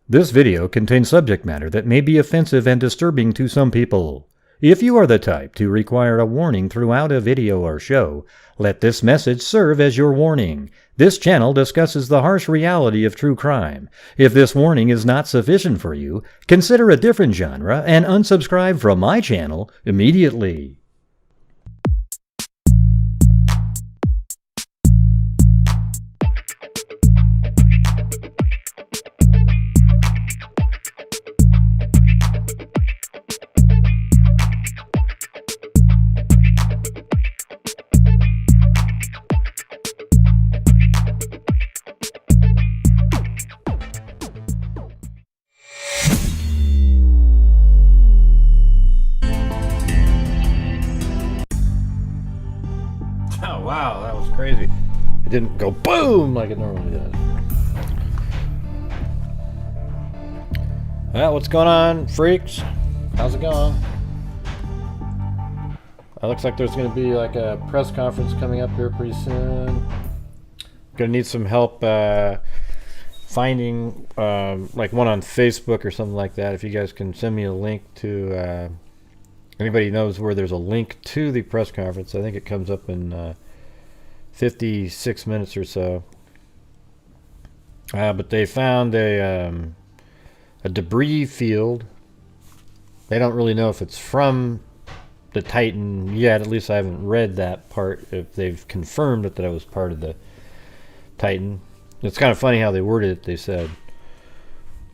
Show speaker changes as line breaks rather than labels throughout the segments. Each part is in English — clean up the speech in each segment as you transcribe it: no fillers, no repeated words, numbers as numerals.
This video contains subject matter that may be offensive and disturbing to some people. If you are the type to require a warning throughout a video or show, let this message serve as your warning. This channel discusses the harsh reality of true crime. If this warning is not sufficient for you, consider a different genre and unsubscribe from my channel immediately. Wow, that was crazy. It didn't go boom like it normally does. Well, what's going on, freaks? How's it going? It looks like there's going to be like a press conference coming up here pretty soon. Going to need some help finding like one on Facebook or something like that. If you guys can send me a link to anybody knows where there's a link to the press conference. I think it comes up in 56 minutes or so. But they found a debris field. They don't really know if it's from the Titan yet. At least I haven't read that part, if they've confirmed that it was part of the Titan. It's kind of funny how they worded it. They said,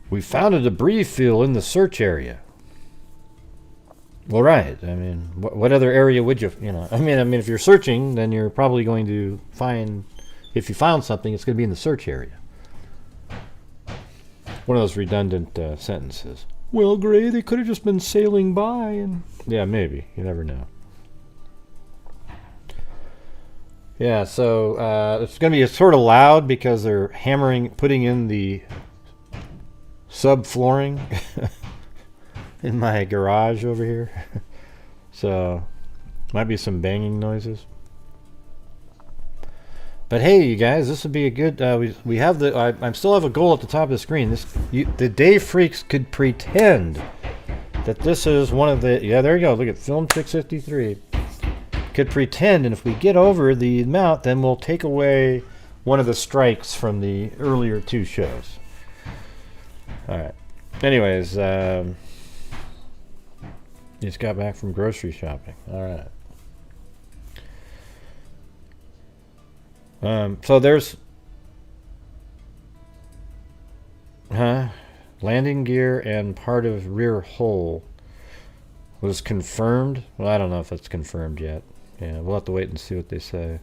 "We found a debris field in the search area." Well, right. I mean, what other area would you, I mean, if you're searching, then you're probably going to find, if you found something, it's going to be in the search area. One of those redundant sentences. Well, Gray, they could have just been sailing by, and yeah, maybe. You never know. Yeah, so it's going to be sort of loud because they're putting in the subflooring. In my garage over here. So might be some banging noises, but hey, you guys, this would be a good we have the I still have a goal at the top of the screen. The day freaks could pretend that this is one of the, there you go, look at film 653, could pretend, and if we get over the amount, then we'll take away one of the strikes from the earlier two shows. All right, anyways, just got back from grocery shopping. All right. So there's landing gear and part of rear hull was confirmed. Well, I don't know if that's confirmed yet. Yeah, we'll have to wait and see what they say.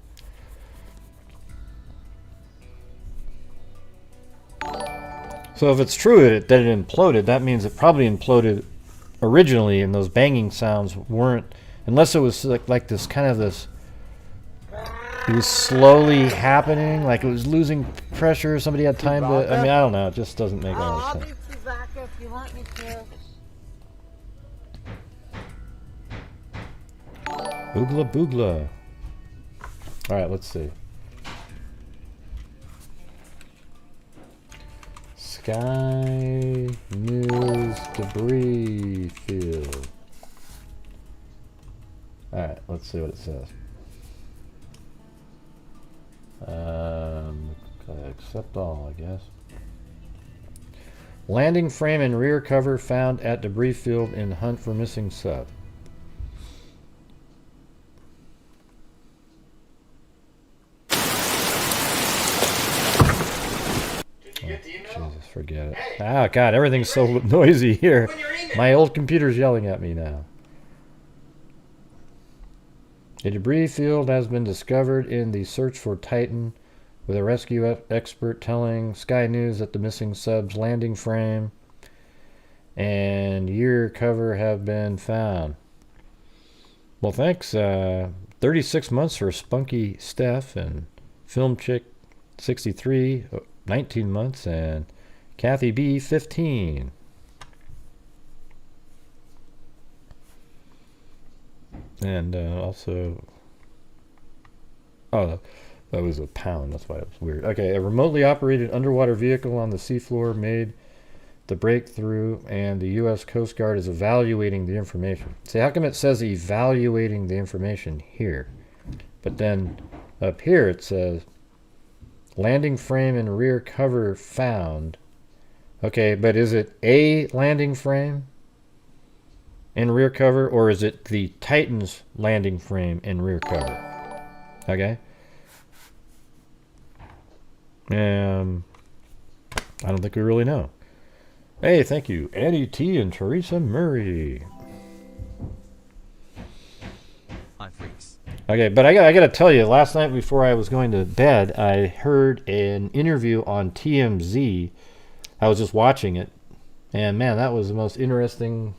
So if it's true that it imploded, that means it probably imploded originally, and those banging sounds weren't, unless it was like this kind of this, it was slowly happening, like it was losing pressure. Somebody had time to, I mean, I don't know, it just doesn't make a lot of sense.
If you want me to.
Boogla boogla. All right, let's see. Sky News debris field. All right, let's see what it says. Accept all, I guess. Landing frame and rear cover found at debris field in hunt for missing sub. Jesus, forget it. Ah, God, everything's so noisy here. My old computer's yelling at me now. A debris field has been discovered in the search for Titan, with a rescue expert telling Sky News that the missing sub's landing frame and rear cover have been found. Well, thanks. 36 months for Spunky Steph and Film Chick 63, 19 months, and Kathy B 15. And also, oh, that was a pound. That's why it was weird. Okay, a remotely operated underwater vehicle on the seafloor made the breakthrough, and the U.S. Coast Guard is evaluating the information. See, how come it says evaluating the information here? But then up here it says landing frame and rear cover found. Okay, but is it a landing frame and rear cover, or is it the Titan's landing frame and rear cover? Okay. I don't think we really know. Hey, thank you, Eddie T and Teresa Murray.
Hi, freaks.
Okay, but I got to tell you, last night before I was going to bed, I heard an interview on TMZ. I was just watching it, and man, that was the most interesting.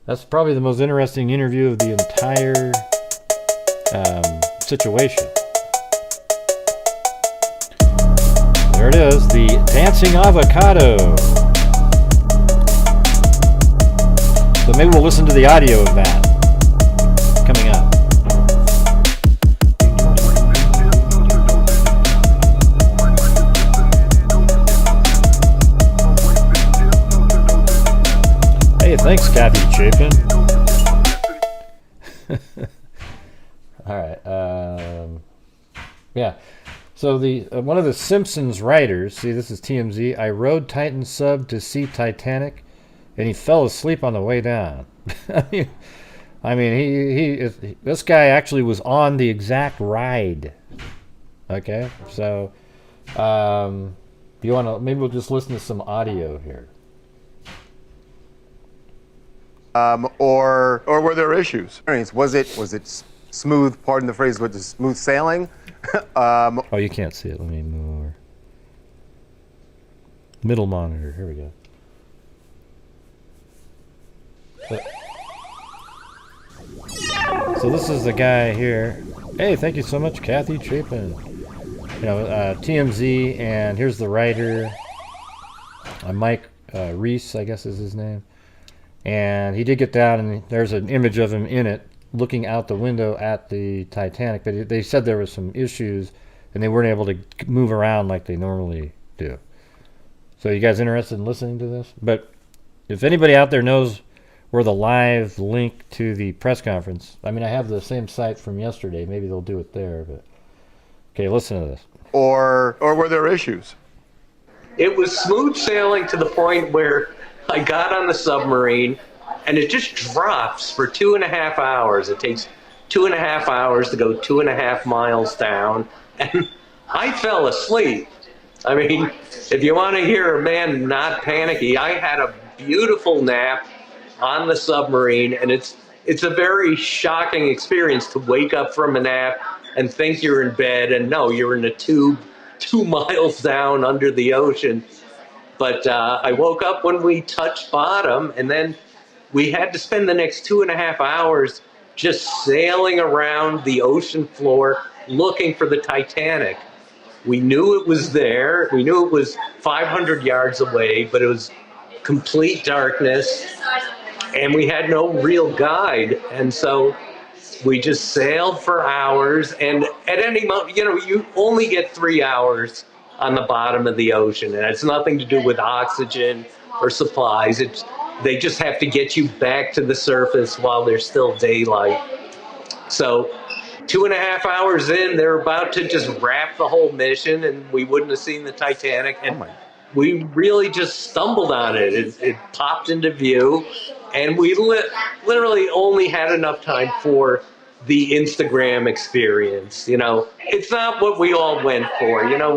That's probably the most interesting interview of the entire situation. There it is, the dancing avocado. So maybe we'll listen to the audio of that coming up. Hey, thanks, Kathy Chapin. All right. Yeah. So the one of the Simpsons writers, see, this is TMZ. I rode Titan sub to see Titanic, and he fell asleep on the way down. I mean, this guy actually was on the exact ride. Okay, so you want to maybe we'll just listen to some audio here.
Or were there issues? Was it smooth? Pardon the phrase. Was it smooth sailing?
Oh, you can't see it. Let me move over. Middle monitor. Here we go. So this is the guy here. Hey, thank you so much, Kathy Chapin. You know, TMZ, and here's the writer, Mike Reese, I guess is his name. And he did get down, and there's an image of him in it, looking out the window at the Titanic. But they said there was some issues, and they weren't able to move around like they normally do. So you guys interested in listening to this? But if anybody out there knows where the live link to the press conference, I mean, I have the same site from yesterday. Maybe they'll do it there. But okay, listen to this.
Or were there issues?
It was smooth sailing to the point where I got on the submarine and it just drops for 2.5 hours. It takes 2.5 hours to go 2.5 miles down, and I fell asleep. I mean, if you want to hear a man not panicky, I had a beautiful nap on the submarine, and it's a very shocking experience to wake up from a nap and think you're in bed, and no, you're in a tube 2 miles down under the ocean. But I woke up when we touched bottom, and then we had to spend the next 2.5 hours just sailing around the ocean floor looking for the Titanic. We knew it was there. We knew it was 500 yards away, but it was complete darkness, and we had no real guide. And so we just sailed for hours, and at any moment, you know, you only get 3 hours on the bottom of the ocean, and it's nothing to do with oxygen or supplies. They just have to get you back to the surface while there's still daylight. So 2.5 hours in, they're about to just wrap the whole mission, and we wouldn't have seen the Titanic. And we really just stumbled on it. It popped into view, and we literally only had enough time for the Instagram experience. You know, it's not what we all went for. You know,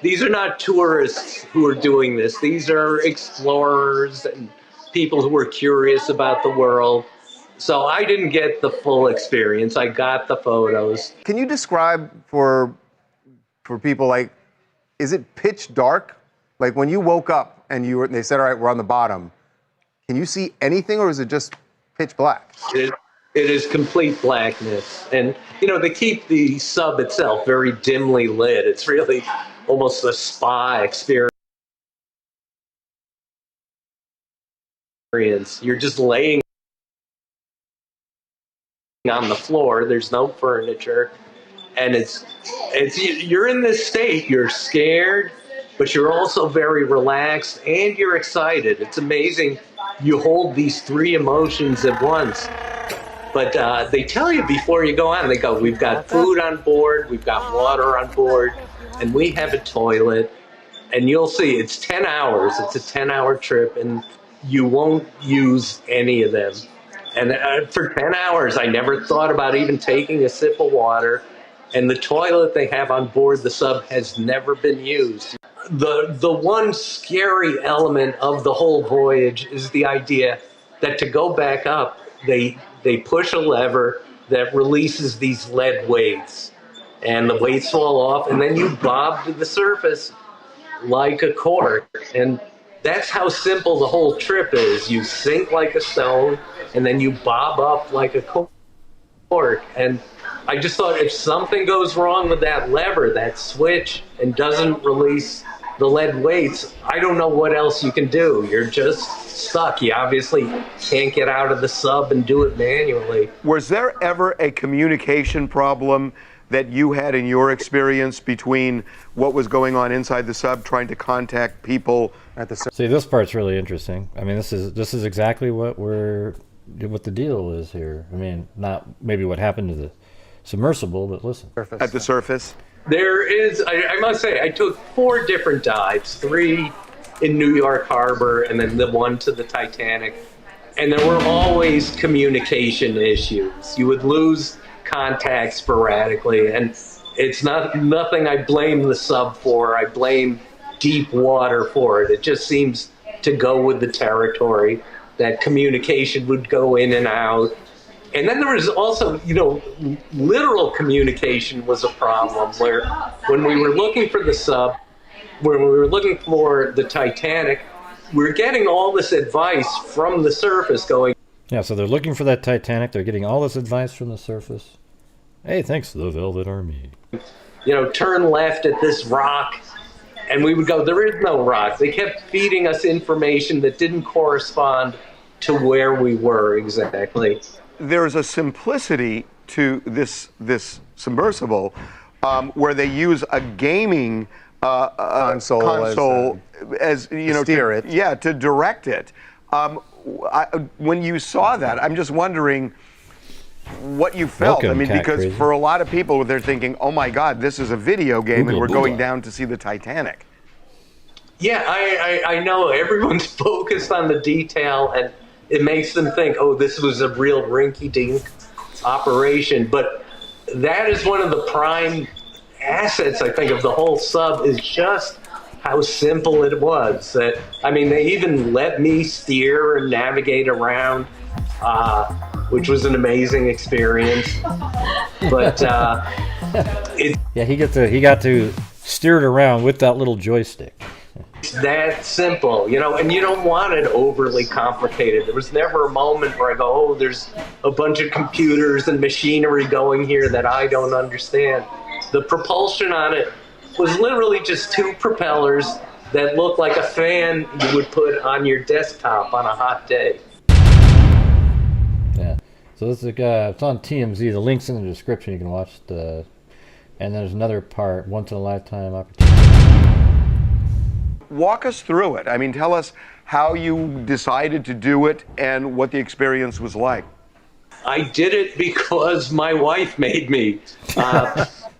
these are not tourists who are doing this. These are explorers and people who are curious about the world. So I didn't get the full experience. I got the photos.
Can you describe for people, like, is it pitch dark? Like when you woke up and they said, all right, we're on the bottom. Can you see anything, or is it just pitch black?
It is complete blackness. And, you know, they keep the sub itself very dimly lit. It's really almost a spa experience. You're just laying on the floor. There's no furniture. And you're in this state. You're scared, but you're also very relaxed and you're excited. It's amazing. You hold these three emotions at once. But they tell you before you go on, they go, we've got food on board, we've got water on board, and we have a toilet. And you'll see, it's 10 hours. It's a 10-hour trip, and you won't use any of them. And for 10 hours, I never thought about even taking a sip of water. And the toilet they have on board the sub has never been used. The one scary element of the whole voyage is the idea that to go back up, they push a lever that releases these lead weights. And the weights fall off, and then you bob to the surface like a cork. And that's how simple the whole trip is. You sink like a stone, and then you bob up like a cork. And I just thought, if something goes wrong with that lever, that switch, and doesn't release the lead weights, I don't know what else you can do. You're just stuck. You obviously can't get out of the sub and do it manually.
Was there ever a communication problem that you had in your experience between what was going on inside the sub, trying to contact people at the sub?
See, this part's really interesting. I mean, this is exactly what the deal is here. I mean, not maybe what happened to the submersible, but listen.
At the surface?
There is, I must say, I took 4 different dives, 3 in New York Harbor, and then the one to the Titanic. And there were always communication issues. You would lose contact sporadically, and it's nothing I blame the sub for. I blame deep water for it. It just seems to go with the territory, that communication would go in and out. And then there was also, literal communication was a problem, where when we were looking for the sub, when we were looking for the Titanic, we were getting all this advice from the surface going.
Yeah, so they're looking for that Titanic. They're getting all this advice from the surface. Hey, thanks to the Velvet Army.
Turn left at this rock. And we would go, there is no rock. They kept feeding us information that didn't correspond to where we were exactly.
There's a simplicity to this submersible where they use a gaming console as
steer it.
Yeah, to direct it. When you saw that, I'm just wondering what you felt.
Welcome, Cat
because
Crazy.
for a lot of people, they're thinking, "Oh my God, this is a video game, and we're going down to see the Titanic."
Yeah, I know everyone's focused on the detail, and it makes them think, oh, this was a real rinky-dink operation. But that is one of the prime assets, I think, of the whole sub, is just how simple it was. They even let me steer and navigate around, which was an amazing experience. But
he got to steer it around with that little joystick.
it's that simple, and you don't want it overly complicated. There was never a moment where I go, oh, there's a bunch of computers and machinery going here that I don't understand. The propulsion on it was literally just 2 propellers that looked like a fan you would put on your desktop on a hot day.
Yeah. So this is it's on TMZ. The link's in the description. You can watch and there's another part, once in a lifetime opportunity.
Walk us through it. Tell us how you decided to do it and what the experience was like.
I did it because my wife made me.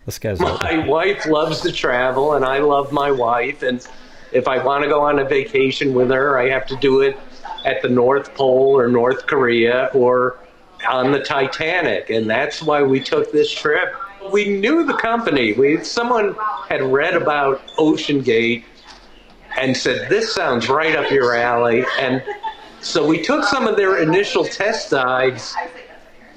This guy's
My wife loves to travel, and I love my wife. And if I want to go on a vacation with her, I have to do it at the North Pole or North Korea or on the Titanic. And that's why we took this trip. We knew the company. Someone had read about Ocean Gate and said, this sounds right up your alley. And so we took some of their initial test dives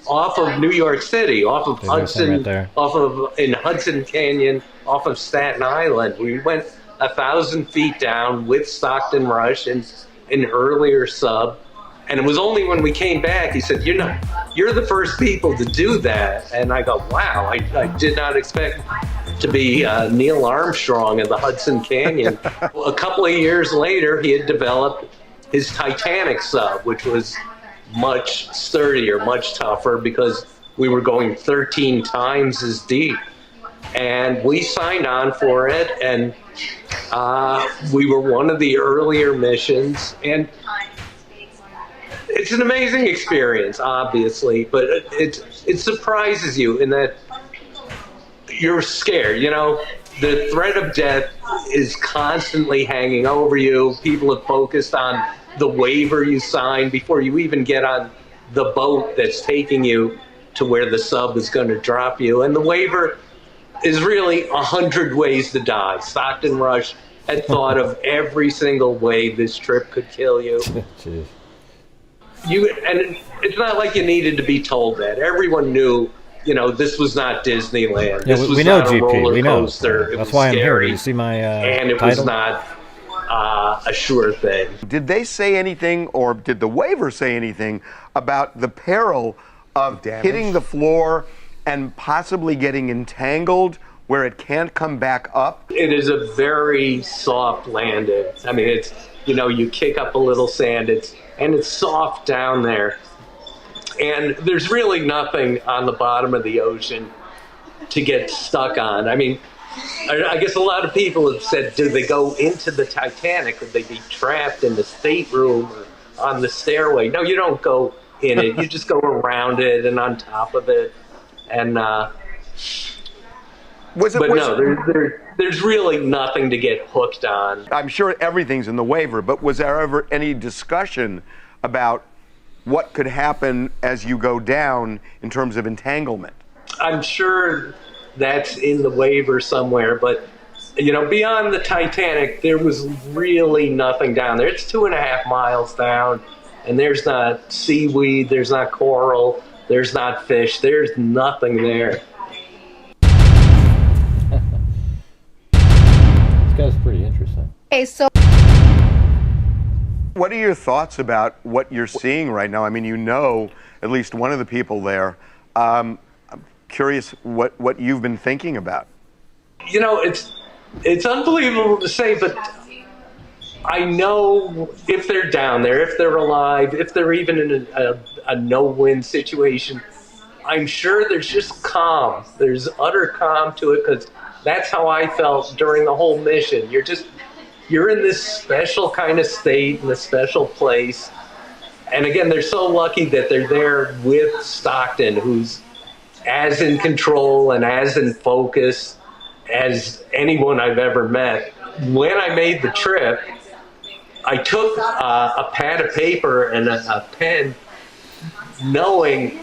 off of New York City, off of Hudson,
right
in Hudson Canyon, off of Staten Island. We went 1,000 feet down with Stockton Rush in an earlier sub. And it was only when we came back, he said, you're the first people to do that. And I go, wow, I did not expect to be Neil Armstrong in the Hudson Canyon. A couple of years later, he had developed his Titanic sub, which was much sturdier, much tougher, because we were going 13 times as deep. And we signed on for it, and We were one of the earlier missions, and it's an amazing experience, obviously, but it surprises you in that you're scared. You know, the threat of death is constantly hanging over you. People have focused on the waiver you signed before you even get on the boat that's taking you to where the sub is going to drop you. And the waiver is really 100 ways to die. Stockton Rush had thought of every single way this trip could kill you.
Jeez.
And it's not like you needed to be told that. Everyone knew, you know, this was not Disneyland.
Yeah,
This was
we know
not a
GP.
roller
We know.
coaster. It
That's
was
why I'm here.
scary,
Do you see my
and it
title?
was not a sure thing.
Did they say anything, or did the waiver say anything about the peril of
Damage?
hitting the floor and possibly getting entangled where it can't come back up?
It is a very soft landing. I mean, it's, you know, you kick up a little sand, and it's soft down there. And there's really nothing on the bottom of the ocean to get stuck on. I mean, I guess a lot of people have said, do they go into the Titanic? Would they be trapped in the stateroom or on the stairway? No, you don't go in it. You just go around it and on top of it. And there's really nothing to get hooked on.
I'm sure everything's in the waiver, but was there ever any discussion about what could happen as you go down in terms of entanglement?
I'm sure that's in the waiver somewhere, but you know, beyond the Titanic, there was really nothing down there. It's 2.5 miles down, and there's not seaweed, there's not coral, there's not fish, there's nothing there.
This guy's pretty interesting.
Okay, so
What are your thoughts about what you're seeing right now? I mean, you know at least one of the people there. I'm curious what you've been thinking about.
You know, it's unbelievable to say, but I know if they're down there, if they're alive, if they're even in a no-win situation, I'm sure there's just calm. There's utter calm to it, because that's how I felt during the whole mission. You're in this special kind of state, in a special place. And again, they're so lucky that they're there with Stockton, who's as in control and as in focus as anyone I've ever met. When I made the trip, I took a pad of paper and a pen, knowing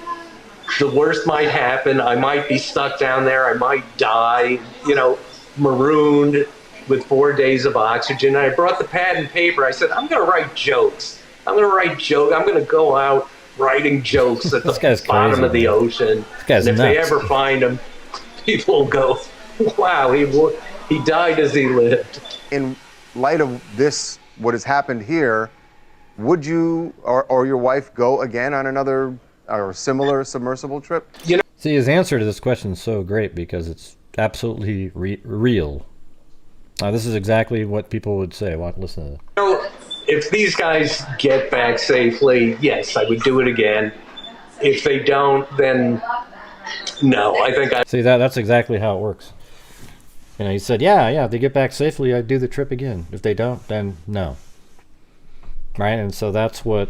the worst might happen. I might be stuck down there. I might die, you know, marooned with 4 days of oxygen. And I brought the pad and paper. I said, I'm going to write jokes. I'm going to go out writing jokes at the bottom
crazy,
of the ocean.
This guy's
and if
nuts.
they ever find him, people will go, wow, he died as he lived.
In light of this, what has happened here, would you or your wife go again on another or similar submersible trip?
You know,
See, his answer to this question is so great because it's absolutely real. This is exactly what people would say. Listen to this.
you know, if these guys get back safely, yes, I would do it again. If they don't, then no. I think I.
See, that's exactly how it works. You know, he said, yeah, if they get back safely, I'd do the trip again. If they don't, then no. Right? And so that's what,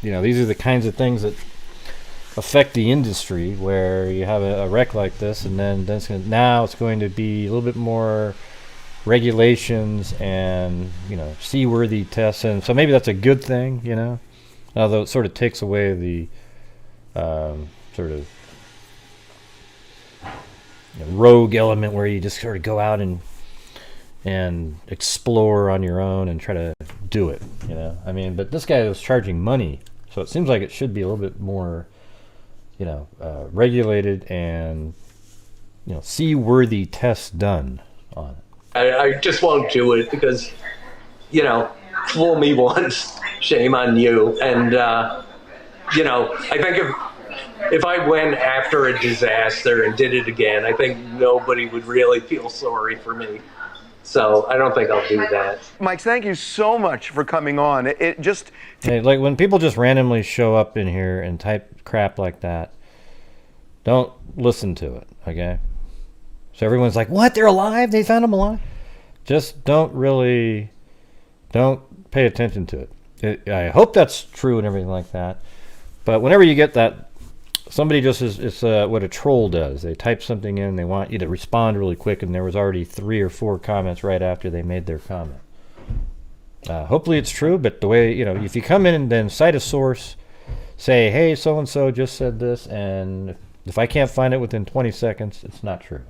you know, these are the kinds of things that affect the industry, where you have a wreck like this, and then now it's going to be a little bit more regulations and, you know, seaworthy tests. And so maybe that's a good thing, you know, although it sort of takes away the sort of rogue element where you just sort of go out and explore on your own and try to do it, you know. I mean, but this guy was charging money, so it seems like it should be a little bit more, you know, regulated and, you know, seaworthy tests done on it.
I just won't do it because, you know, fool me once, shame on you. And, you know, I think if I went after a disaster and did it again, I think nobody would really feel sorry for me. So I don't think I'll do that.
Mike, thank you so much for coming on. It just...
Hey, like when people just randomly show up in here and type crap like that, don't listen to it, okay? So everyone's like, what? They're alive? They found them alive? just don't pay attention to it. I hope that's true and everything like that. But whenever you get that, somebody just it's what a troll does. They type something in, they want you to respond really quick, and there was already 3 or 4 comments right after they made their comment. Hopefully it's true, but the way, if you come in and then cite a source, say, hey, so-and-so just said this, and if I can't find it within 20 seconds, it's not true.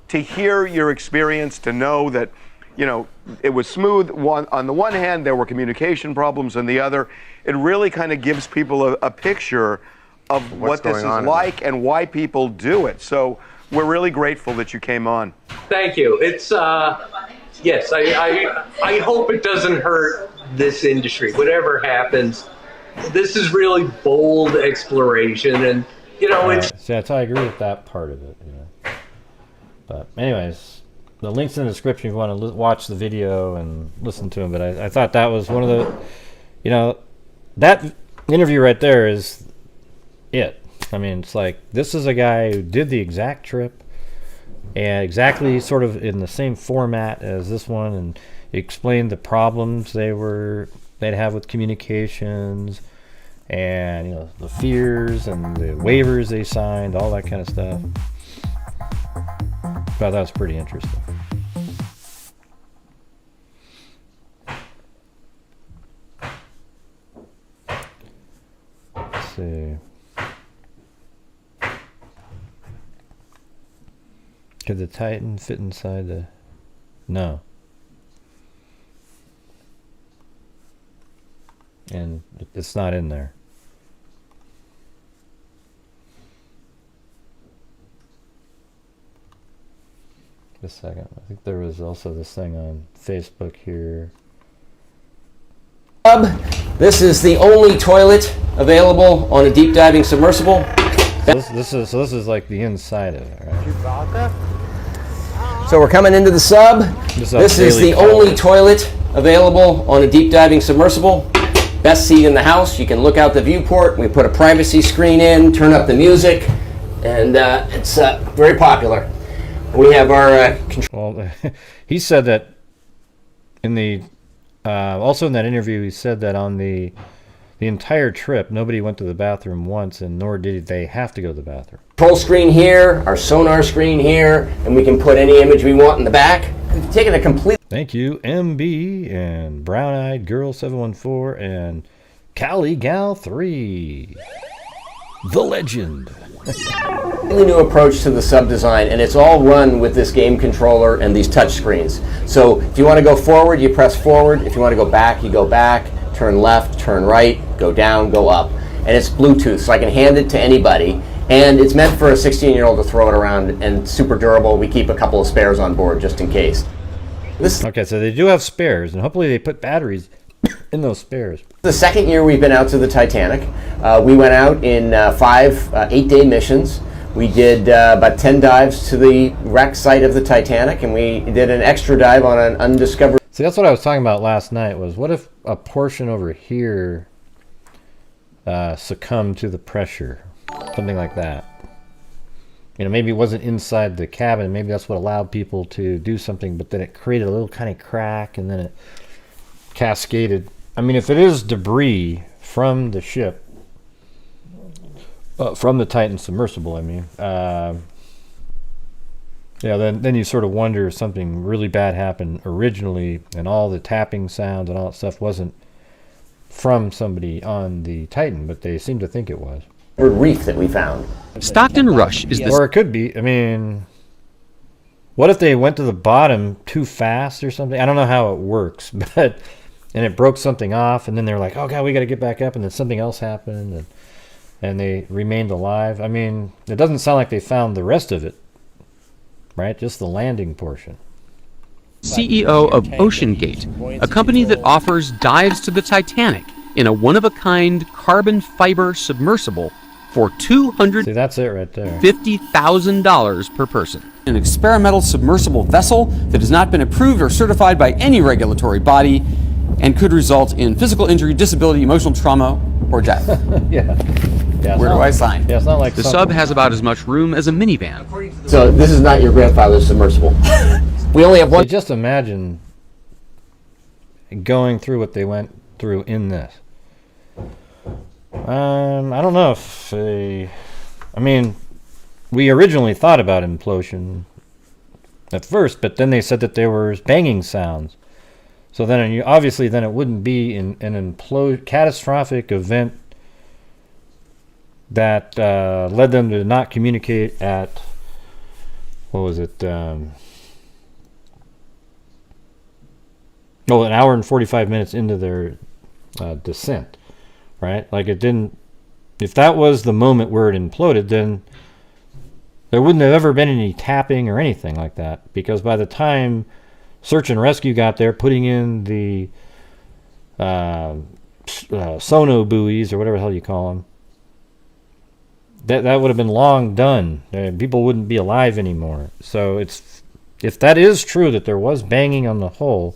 To hear your experience, to know that, it was smooth. On the one hand, there were communication problems. On the other, it really kind of gives people a picture of what this is like and why people do it. So we're really grateful that you came on.
Thank you. It's, yes, I hope it doesn't hurt this industry. Whatever happens, this is really bold exploration, and, it's...
So I agree with that part of it, But anyways, the link's in the description if you want to watch the video and listen to him. But I thought that was one of the, that interview right there is it. I mean, it's like, this is a guy who did the exact trip and exactly sort of in the same format as this one, and explained the problems they'd have with communications and, the fears and the waivers they signed, all that kind of stuff. I thought that was pretty interesting. Let's see. Could the Titan fit inside the... No. And it's not in there. Just a second. I think there was also this thing on Facebook here.
This is the only toilet available on a deep diving submersible.
This is like the inside of it, right?
So we're coming into the sub. This is the only toilet available on a deep diving submersible. Best seat in the house. You can look out the viewport. We put a privacy screen in, turn up the music, and it's very popular. We have our
Well, he said that in the also in that interview, he said that on the entire trip, nobody went to the bathroom once, and nor did they have to go to the bathroom.
Control screen here, our sonar screen here, and we can put any image we want in the back. We've taken a complete...
Thank you, MB and Brown Eyed Girl 714 and Cali Gal 3, the legend.
Completely new approach to the sub design, and it's all run with this game controller and these touch screens. So if you want to go forward, you press forward. If you want to go back, you go back. Turn left, turn right, go down, go up. And it's Bluetooth, so I can hand it to anybody. And it's meant for a 16-year-old to throw it around, and super durable. We keep a couple of spares on board just in case.
Okay, so they do have spares, and hopefully they put batteries in those spares.
The second year we've been out to the Titanic. We went out in 5 8-day missions. We did about 10 dives to the wreck site of the Titanic, and we did an extra dive on an undiscovered...
See, that's what I was talking about last night, was what if a portion over here succumbed to the pressure? Something like that. Maybe it wasn't inside the cabin. Maybe that's what allowed people to do something, but then it created a little kind of crack, and then it cascaded. I mean, if it is debris from the ship, from the Titan submersible, I mean, yeah, then you sort of wonder if something really bad happened originally, and all the tapping sounds and all that stuff wasn't from somebody on the Titan, but they seem to think it was.
Reef that we found.
Stockton Rush is the...
Or it could be. I mean, what if they went to the bottom too fast or something? I don't know how it works, but and it broke something off, and then they're like, oh god, we got to get back up, and then something else happened, and they remained alive. I mean, it doesn't sound like they found the rest of it, right? Just the landing portion.
CEO of OceanGate, a company that offers dives to the Titanic in a one-of-a-kind carbon fiber submersible for
See, that's it right there.
$250,000 per person.
An experimental submersible vessel that has not been approved or certified by any regulatory body and could result in physical injury, disability, emotional trauma, or death.
Yeah.
Where do I sign?
Yeah, it's not like
The sub has about as much room as a minivan.
So this is not your grandfather's submersible. We only have one.
Just imagine going through what they went through in this. I don't know if I mean, we originally thought about implosion at first, but then they said that there were banging sounds. So then, obviously, then it wouldn't be an catastrophic event that led them to not communicate at, what was it? An hour and 45 minutes into their descent, right? Like it didn't. If that was the moment where it imploded, then there wouldn't have ever been any tapping or anything like that, because by the time search and rescue got there, putting in the sono buoys or whatever the hell you call them, that would have been long done. People wouldn't be alive anymore. So if that is true that there was banging on the hull,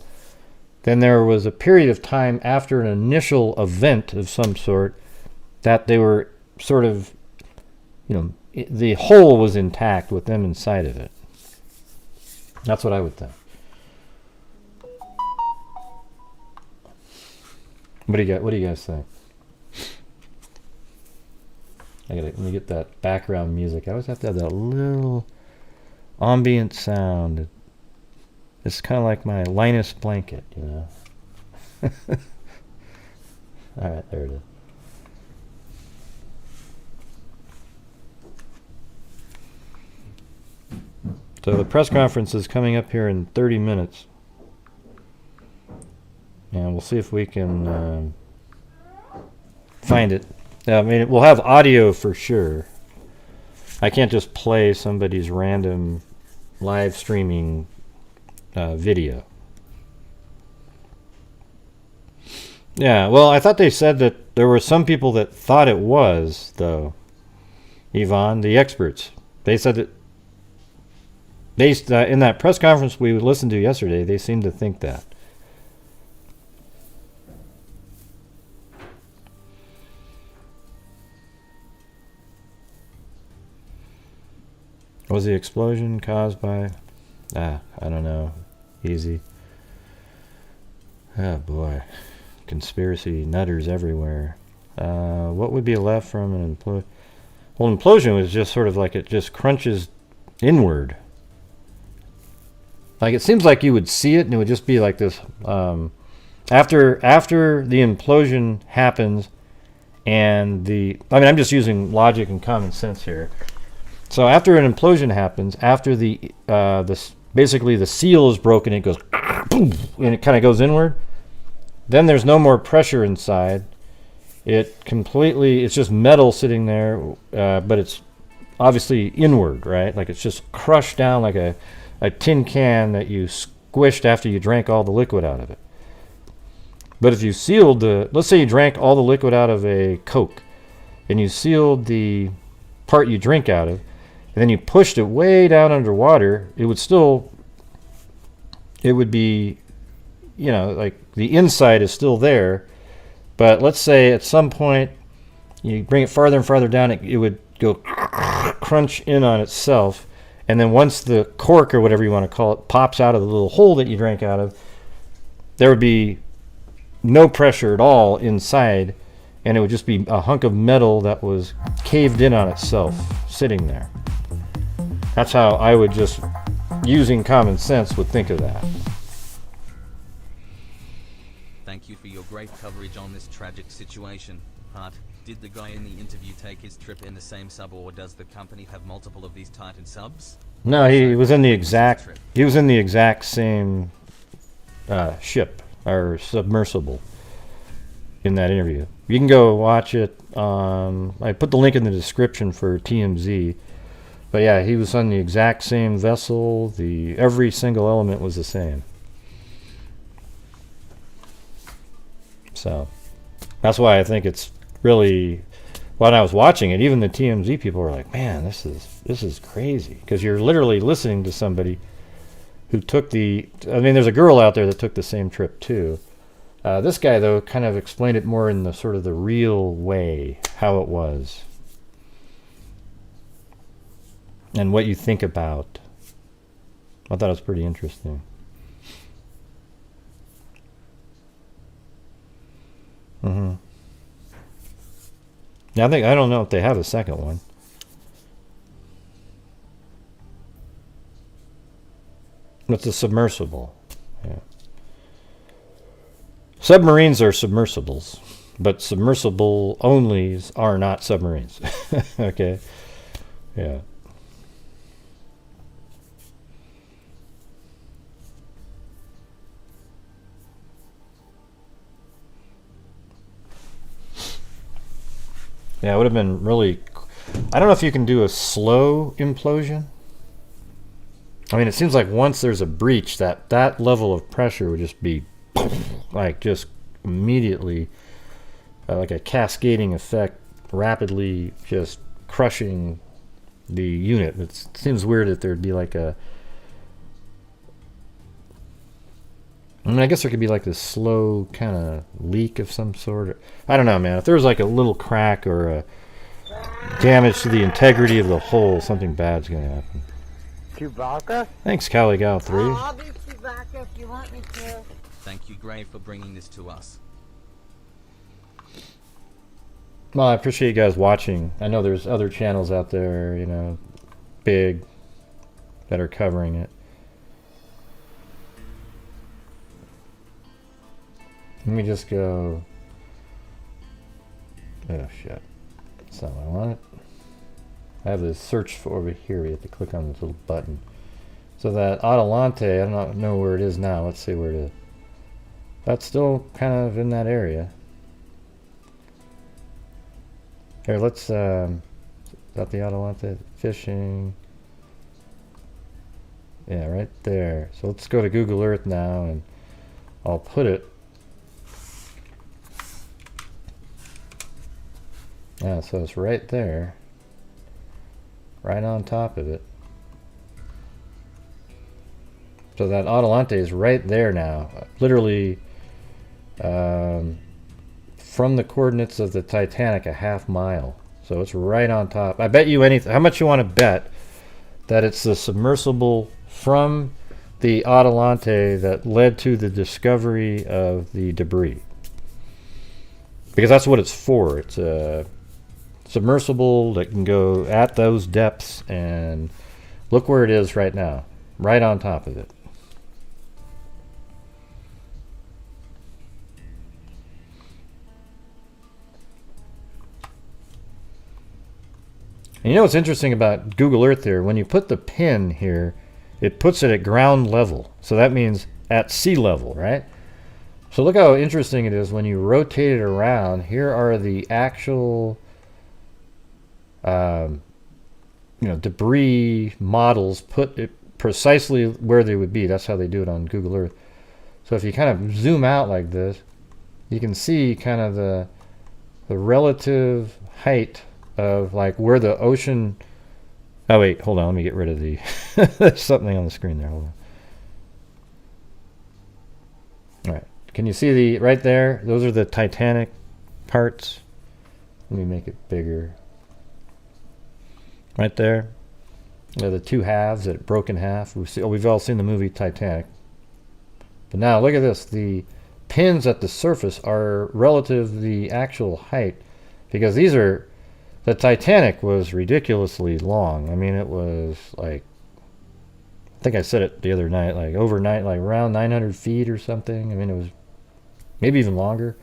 then there was a period of time after an initial event of some sort that they were sort of, the hull was intact with them inside of it. That's what I would think. What do you guys think? Let me get that background music. I always have to have that little ambient sound. It's kind of like my Linus blanket, All right, there it is. So the press conference is coming up here in 30 minutes. And we'll see if we can find it. I mean, we'll have audio for sure. I can't just play somebody's random live streaming video. Yeah, well, I thought they said that there were some people that thought it was, though. Yvonne, the experts. They said that in that press conference we listened to yesterday, they seemed to think that. Was the explosion caused by... I don't know. Easy. Oh, boy. Conspiracy nutters everywhere. What would be left from an implosion? Well, implosion was just sort of like it just crunches inward. Like it seems like you would see it and it would just be like this. After the implosion happens and I'm just using logic and common sense here. So after an implosion happens, after basically the seal is broken, it goes boom, and it kind of goes inward. Then there's no more pressure inside. It's just metal sitting there, but it's obviously inward, right? Like it's just crushed down like a tin can that you squished after you drank all the liquid out of it. But if you sealed let's say you drank all the liquid out of a Coke, and you sealed the part you drink out of, and then you pushed it way down underwater, it would be, like the inside is still there, but let's say at some point you bring it farther and farther down, it would go crunch in on itself, and then once the cork or whatever you want to call it pops out of the little hole that you drank out of, there would be no pressure at all inside, and it would just be a hunk of metal that was caved in on itself sitting there. That's how I would, just using common sense, would think of that.
Thank you for your great coverage on this tragic situation. Hart, did the guy in the interview take his trip in the same sub, or does the company have multiple of these Titan subs?
No, he was in the exact same ship or submersible in that interview. You can go watch it. I put the link in the description for TMZ. But yeah, he was on the exact same vessel. Every single element was the same. So that's why I think it's really, when I was watching it, even the TMZ people were like, man, this is crazy, because you're literally listening to somebody who took there's a girl out there that took the same trip too. This guy, though, kind of explained it more in the sort of the real way, how it was, and what you think about I thought it was pretty interesting. Yeah, I don't know if they have a second one. It's a submersible. Yeah. Submarines are submersibles, but submersible onlys are not submarines. Okay. Yeah. Yeah, it would have been really... I don't know if you can do a slow implosion. I mean, it seems like once there's a breach, that level of pressure would just be like just immediately like a cascading effect, rapidly just crushing the unit. It seems weird that there'd be like a... I mean, I guess there could be like this slow kind of leak of some sort. I don't know, man. If there was like a little crack or a damage to the integrity of the hull, something bad's going to happen.
Chewbacca?
Thanks, Caligal3.
Oh, I'll be Chewbacca if you want me to.
Thank you, Gray, for bringing this to us.
Well, I appreciate you guys watching. I know there's other channels out there, you know, big, that are covering it. Let me just go... Oh, shit. That's not what I wanted. I have this search for over here. We have to click on this little button. So that Adelante, I don't know where it is now. Let's see where it is. That's still kind of in that area. Here, let's... Is that the Adelante? Fishing. Yeah, right there. So let's go to Google Earth now, and I'll put it... Yeah, so it's right there. Right on top of it. So that Adelante is right there now. Literally from the coordinates of the Titanic, a half mile. So it's right on top. I bet you anything. How much you want to bet that it's the submersible from the Adelante that led to the discovery of the debris? Because that's what it's for. It's a submersible that can go at those depths, and look where it is right now, right on top of it. And you know what's interesting about Google Earth here? When you put the pin here, it puts it at ground level. So that means at sea level, right? So look how interesting it is when you rotate it around. Here are the actual you know, debris models put it precisely where they would be. That's how they do it on Google Earth. So if you kind of zoom out like this, you can see kind of the relative height of like where the ocean... Oh wait, hold on, let me get rid of the... There's something on the screen there, hold on. Alright, can you see the... right there? Those are the Titanic parts. Let me make it bigger. Right there, the two halves that broke in half. We've all seen the movie Titanic. But now look at this. The pins at the surface are relative to the actual height, because these are... The Titanic was ridiculously long. I mean, it was like... I think I said it the other night, like overnight, like around 900 feet or something. I mean, it was maybe even longer.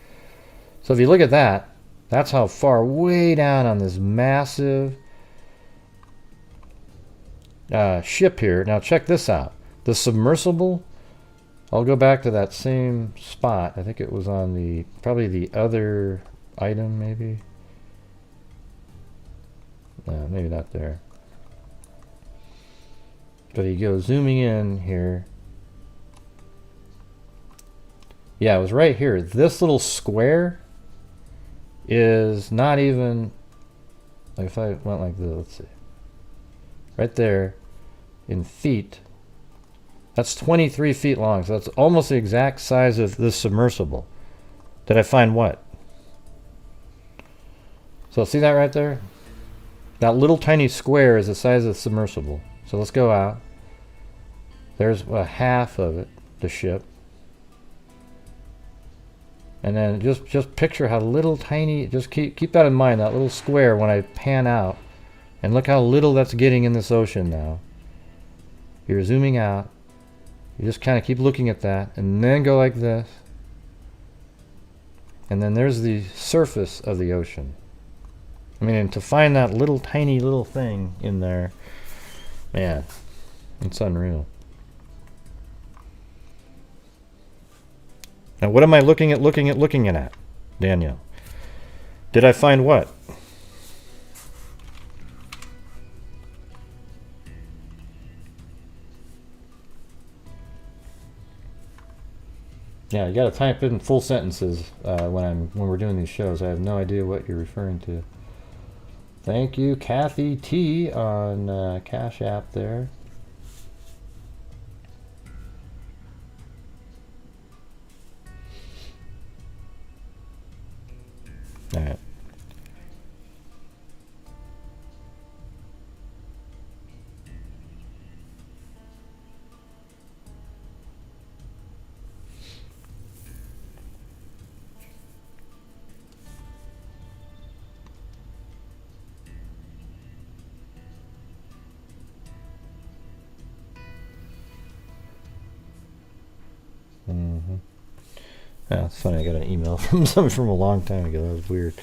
So if you look at that, that's how far way down on this massive... ship here. Now check this out. The submersible, I'll go back to that same spot. I think it was on the, probably the other item maybe. No, maybe not there. But you go zooming in here. Yeah, it was right here. This little square is not even, like if I went like this, let's see. Right there in feet, that's 23 feet long. So that's almost the exact size of this submersible. Did I find what? So see that right there? That little tiny square is the size of the submersible. So let's go out. There's a half of it, the ship. And then just picture how little tiny, just keep that in mind, that little square when I pan out. And look how little that's getting in this ocean now. You're zooming out. You just kind of keep looking at that and then go like this. And then there's the surface of the ocean. I mean, and to find that little tiny little thing in there, man, it's unreal. Now, what am I looking at, Daniel? Did I find what? Yeah, you got to type in full sentences when we're doing these shows. I have no idea what you're referring to. Thank you, Kathy T on Cash App there. All right. Yeah, it's funny. I got an email from someone from a long time ago. That was weird.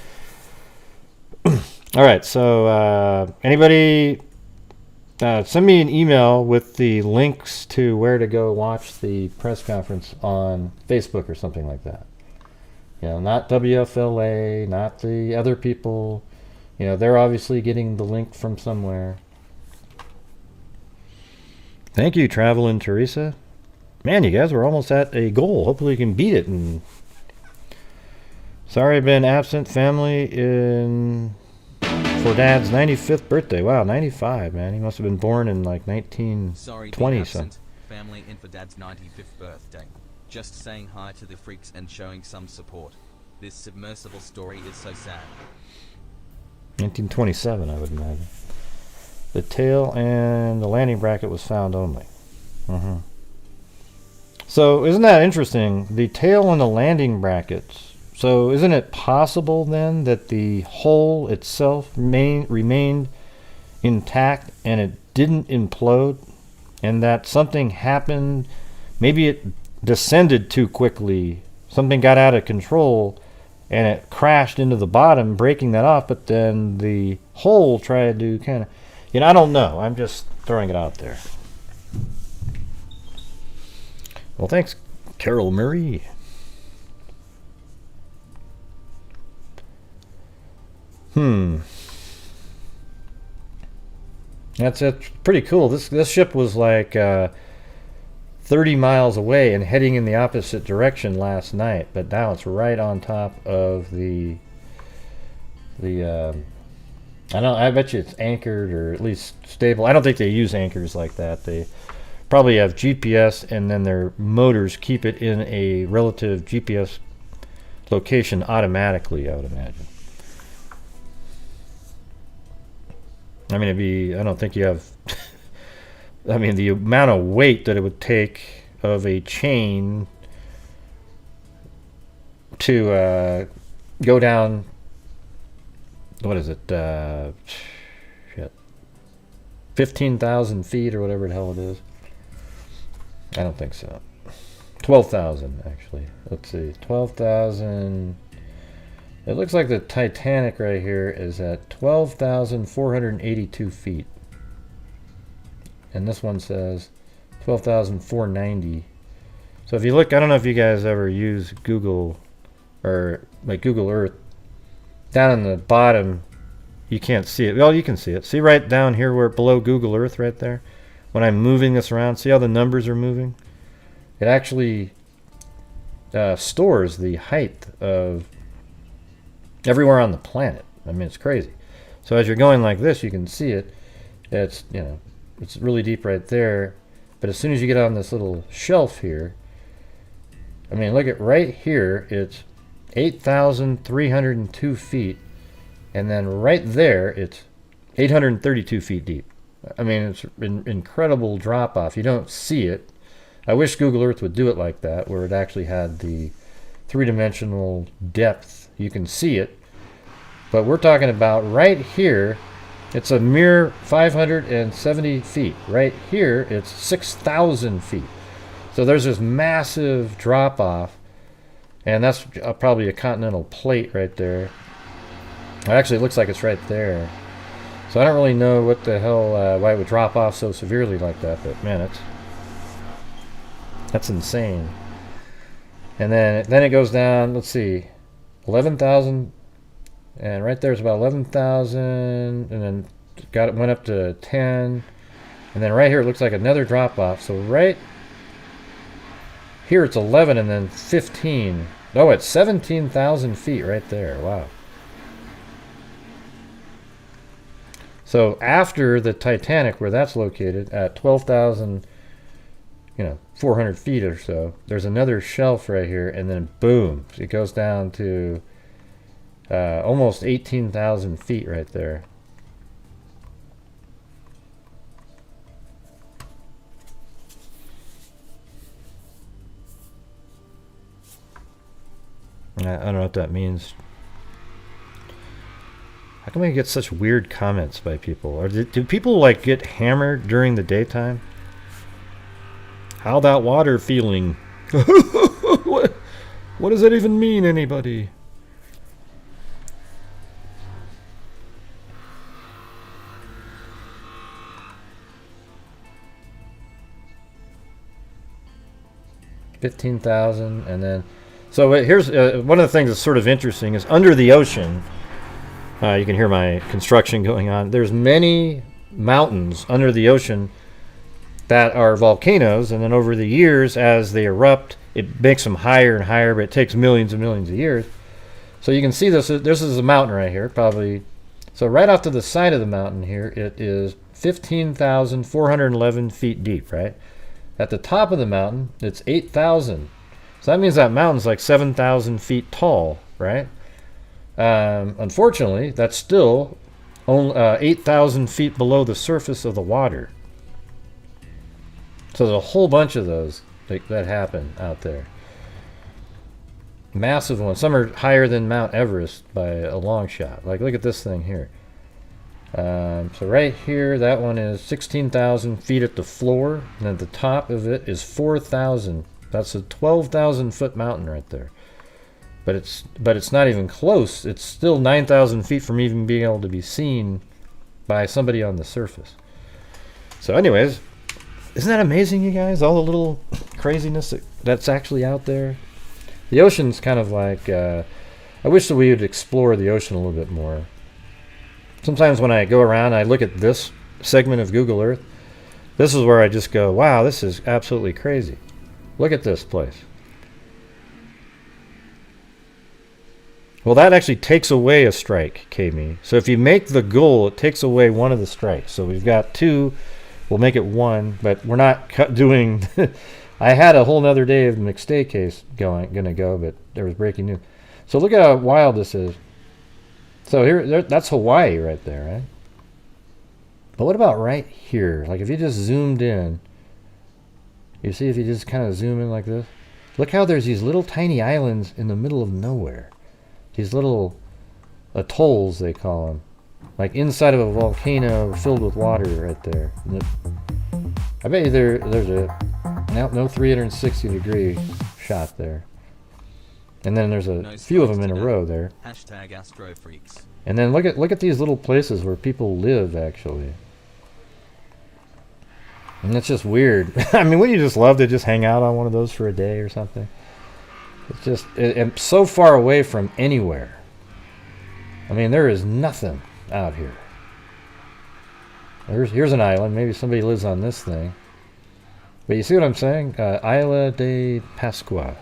All right, so anybody send me an email with the links to where to go watch the press conference on Facebook or something like that. You know, not WFLA, not the other people. You know, they're obviously getting the link from somewhere. Thank you, Travel and Teresa. Man, you guys were almost at a goal. Hopefully you can beat it. And sorry I've been absent. Family for Dad's 95th birthday. Wow, 95, man. He must have been born in like 1920 something.
Family in for Dad's 95th birthday. Just saying hi to the freaks and showing some support. This submersible story is so sad.
1927, I would imagine. The tail and the landing bracket was found only. So isn't that interesting? The tail and the landing brackets. So isn't it possible then that the hull itself remained intact and it didn't implode? And that something happened, maybe it descended too quickly, something got out of control and it crashed into the bottom, breaking that off, but then the hull tried to kind of, you know, I don't know. I'm just throwing it out there. Well, thanks, Carol Murray. That's pretty cool. This ship was like 30 miles away and heading in the opposite direction last night, but now it's right on top of the I bet you it's anchored or at least stable. I don't think they use anchors like that. They probably have GPS and then their motors keep it in a relative GPS location automatically, I would imagine. I mean, I don't think you have, I mean, the amount of weight that it would take of a chain to go down, what is it, 15,000 feet or whatever the hell it is. I don't think so. 12,000 actually. Let's see. 12,000. It looks like the Titanic right here is at 12,482 feet. And this one says 12,490. So if you look, I don't know if you guys ever use Google or like Google Earth. Down on the bottom, you can't see it. Well, you can see it. See right down here where below Google Earth right there? When I'm moving this around, see how the numbers are moving? It actually stores the height of everywhere on the planet. I mean, it's crazy. So as you're going like this, you can see it. It's, you know, it's really deep right there. But as soon as you get on this little shelf here, I mean, look at right here, it's 8,302 feet. And then right there, it's 832 feet deep. I mean, it's an incredible drop off. You don't see it. I wish Google Earth would do it like that, where it actually had the three-dimensional depth. You can see it. But we're talking about right here, it's a mere 570 feet. Right here, it's 6,000 feet. So there's this massive drop off, and that's probably a continental plate right there. Actually, it looks like it's right there. So I don't really know what the hell, why it would drop off so severely like that, but man, that's insane. And then it goes down, let's see, 11,000, and right there's about 11,000, and then went up to 10, and then right here it looks like another drop off. So right here it's 11 and then 15. Oh, it's 17,000 feet right there. Wow. So after the Titanic, where that's located at 12,000, 400 feet or so, there's another shelf right here, and then boom, it goes down to almost 18,000 feet right there. I don't know what that means. How come I get such weird comments by people? Or do people like get hammered during the daytime? How that water feeling? What does that even mean, anybody? $15,000, and then so here's one of the things that's sort of interesting is under the ocean. You can hear my construction going on. There's many mountains under the ocean that are volcanoes, and then over the years, as they erupt, it makes them higher and higher, but it takes millions and millions of years. So you can see this is a mountain right here, probably. So right off to the side of the mountain here, it is 15,411 feet deep, right? At the top of the mountain, it's 8,000. So that means that mountain's like 7,000 feet tall, right? Unfortunately, that's still only 8,000 feet below the surface of the water. So there's a whole bunch of those that happen out there. Massive ones. Some are higher than Mount Everest by a long shot. Like, look at this thing here. So right here, that one is 16,000 feet at the floor, and at the top of it is 4,000. That's a 12,000 foot mountain right there. But it's not even close. It's still 9,000 feet from even being able to be seen by somebody on the surface. So anyways, isn't that amazing, you guys? All the little craziness that's actually out there. The ocean's kind of like, I wish that we would explore the ocean a little bit more. Sometimes when I go around, I look at this segment of Google Earth. This is where I just go, wow, this is absolutely crazy. Look at this place. Well, that actually takes away a strike, Kami. So if you make the goal, it takes away one of the strikes. So we've got two. We'll make it one, but we're not doing... I had a whole nother day of the McStay case gonna go, but there was breaking news. So look at how wild this is. So that's Hawaii right there, right? But what about right here? Like if you just zoomed in, you see if you just kind of zoom in like this? Look how there's these little tiny islands in the middle of nowhere. These little atolls, they call them. Like inside of a volcano filled with water right there. I bet you there's a no 360 degree shot there. And then there's a few of them in a row there.
#AstroFreaks.
And then look at these little places where people live actually. And it's just weird. I mean, wouldn't you just love to just hang out on one of those for a day or something? It's just it's so far away from anywhere. I mean, there is nothing out here. Here's an island. Maybe somebody lives on this thing. But you see what I'm saying? Isla de Pascua.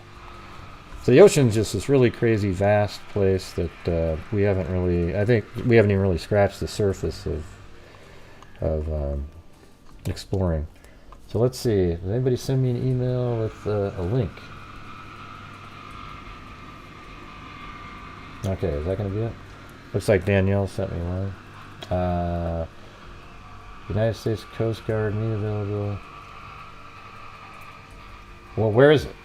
So the ocean's just this really crazy, vast place that we haven't really... I think we haven't even really scratched the surface of exploring. So let's see. Did anybody send me an email with a link? Okay, is that going to be it? Looks like Danielle sent me one. United States Coast Guard, me available. Well, where is it?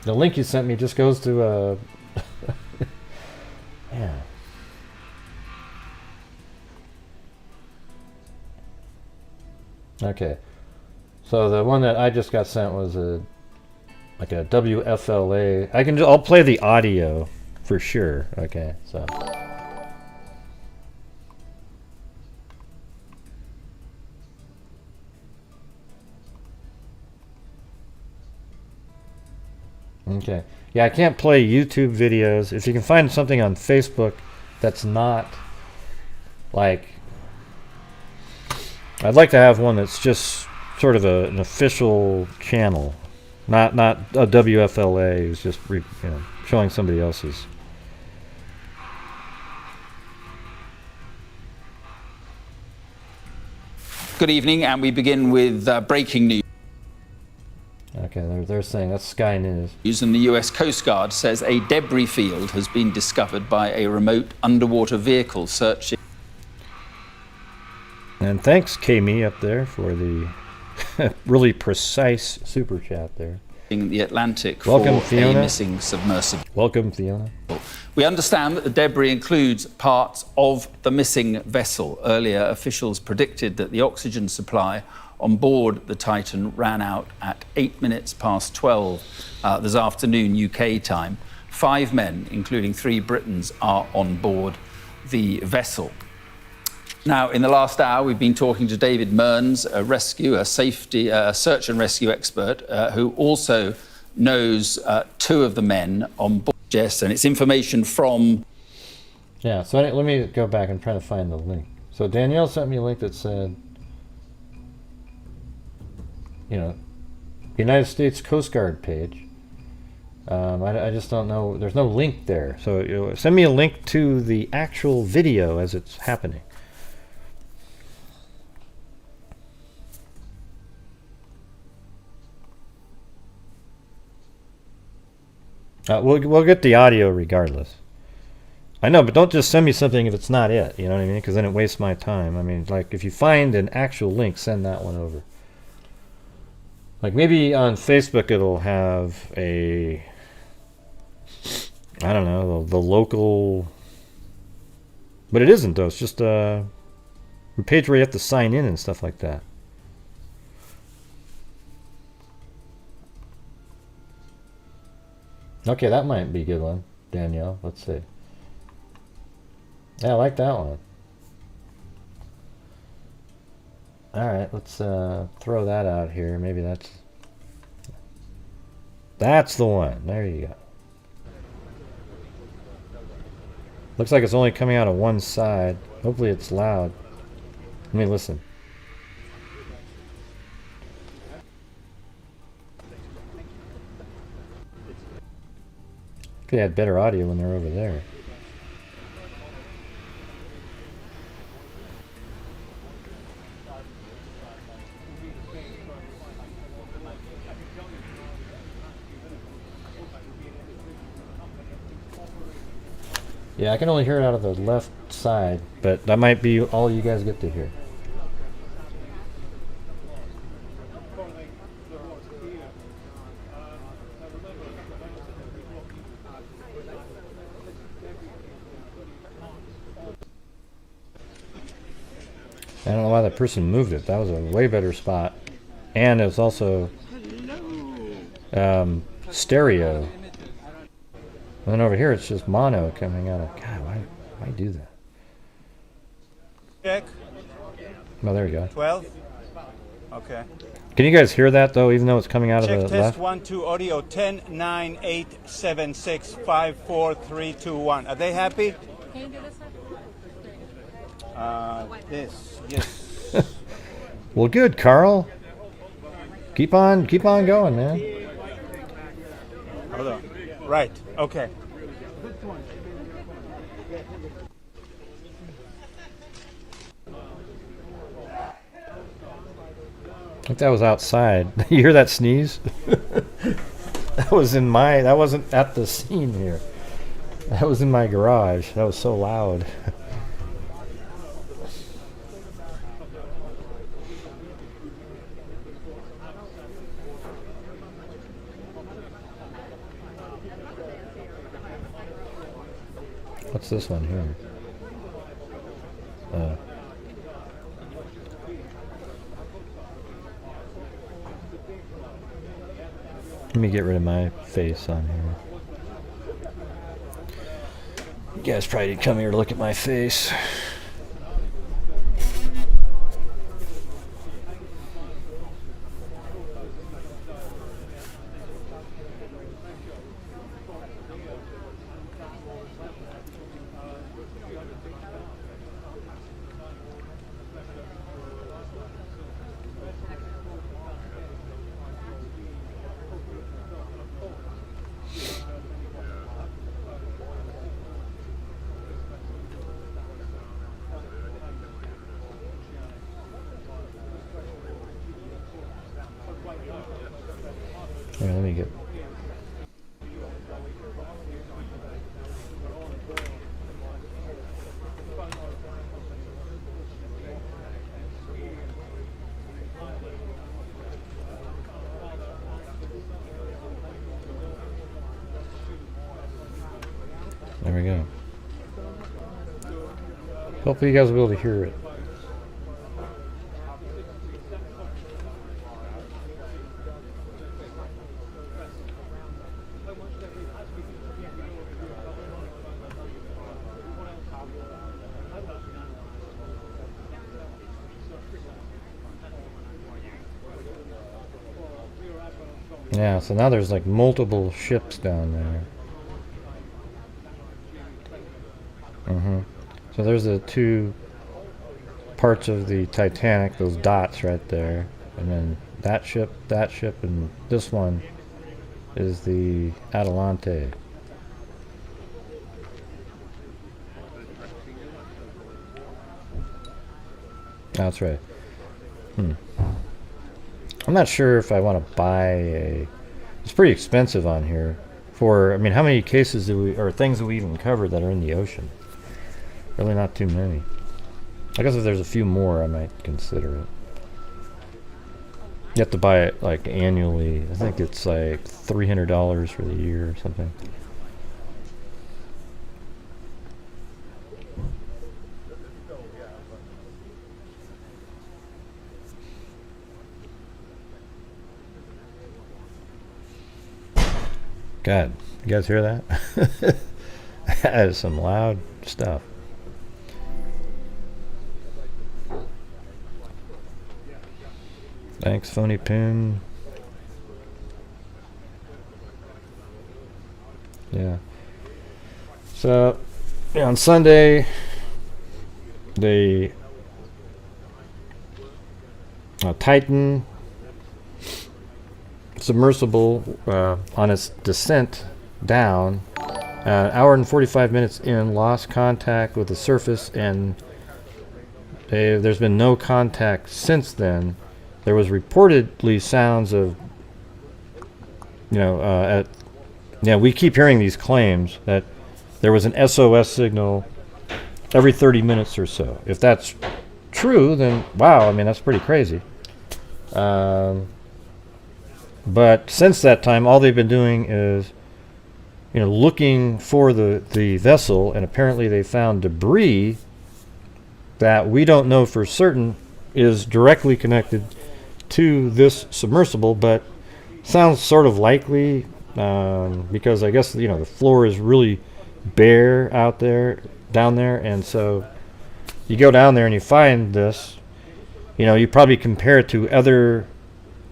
The link you sent me just goes to yeah. Okay. So the one that I just got sent was like a WFLA. I'll play the audio for sure. Okay, so. Okay. Yeah, I can't play YouTube videos. If you can find something on Facebook that's not like, I'd like to have one that's just sort of an official channel, not a WFLA who's just showing somebody else's.
Good evening, and we begin with breaking news.
Okay, they're saying that's Sky News.
And the US Coast Guard says a debris field has been discovered by a remote underwater vehicle searching.
And thanks, Kami, up there, for the really precise super chat there.
In the Atlantic.
Welcome,
for
Fiona.
A missing submersible.
Welcome, Fiona.
We understand that the debris includes parts of the missing vessel. Earlier, officials predicted that the oxygen supply on board the Titan ran out at 12 this afternoon UK time. 5 men, including 3 Britons, are on board the vessel. Now, in the last hour, we've been talking to David Mearns, a search and rescue expert, who also knows 2 of the men on board. Yes, and it's information from...
Yeah, so let me go back and try to find the link. So Danielle sent me a link that said, United States Coast Guard page. I just don't know. There's no link there. So send me a link to the actual video as it's happening. We'll get the audio regardless. I know, but don't just send me something if it's not it. You know what I mean? Because then it wastes my time. I mean, like, if you find an actual link, send that one over. Like, maybe on Facebook it'll have a, I don't know, the local, but it isn't though. It's just a page where you have to sign in and stuff like that. Okay, that might be a good one, Danielle. Let's see. Yeah, I like that one. Alright, let's throw that out here. Maybe that's the one. There you go. Looks like it's only coming out of one side. Hopefully it's loud. Let me listen. They had better audio when they're over there. Yeah, I can only hear it out of the left side, but that might be all you guys get to hear. I don't know why that person moved it. That was a way better spot. And it was also stereo. And then over here it's just mono coming out of... God, why do that?
Check.
Oh, there you go.
12. Okay.
Can you guys hear that, though, even though it's coming out
Check
of the
test
left?
1, 2, audio 10, 9, 8, 7, 6, 5, 4, 3, 2, 1. Are they happy?
Can you do this one?
This, yes.
Well, good, Carl. Keep on going, man.
Hold on. Right, okay.
I think that was outside. You hear that sneeze? That wasn't at the scene here. That was in my garage. That was so loud. What's this one here? Let me get rid of my face on here. You guys probably didn't come here to look at my face. Let me get. There we go. Hopefully you guys will be able to hear it. Yeah, so now there's like multiple ships down there. So there's the two parts of the Titanic, those dots right there. And then that ship, and this one is the Atalante. That's right. I'm not sure if I want to buy a... It's pretty expensive on here. For, I mean, how many cases do we, or things do we even cover that are in the ocean? Really not too many. I guess if there's a few more, I might consider it. You have to buy it like annually. I think it's like $300 for the year or something. God, you guys hear that? That is some loud stuff. Thanks, Phony Pin. Yeah. So, yeah, on Sunday, the Titan submersible on its descent down, an hour and 45 minutes in, lost contact with the surface, and there's been no contact since then. There was reportedly sounds of, we keep hearing these claims that there was an SOS signal every 30 minutes or so. If that's true, then wow, I mean, that's pretty crazy. But since that time, all they've been doing is, looking for the vessel, and apparently they found debris that we don't know for certain is directly connected to this submersible, but sounds sort of likely because I guess the floor is really bare down there, and so you go down there and you find this. You probably compare it to other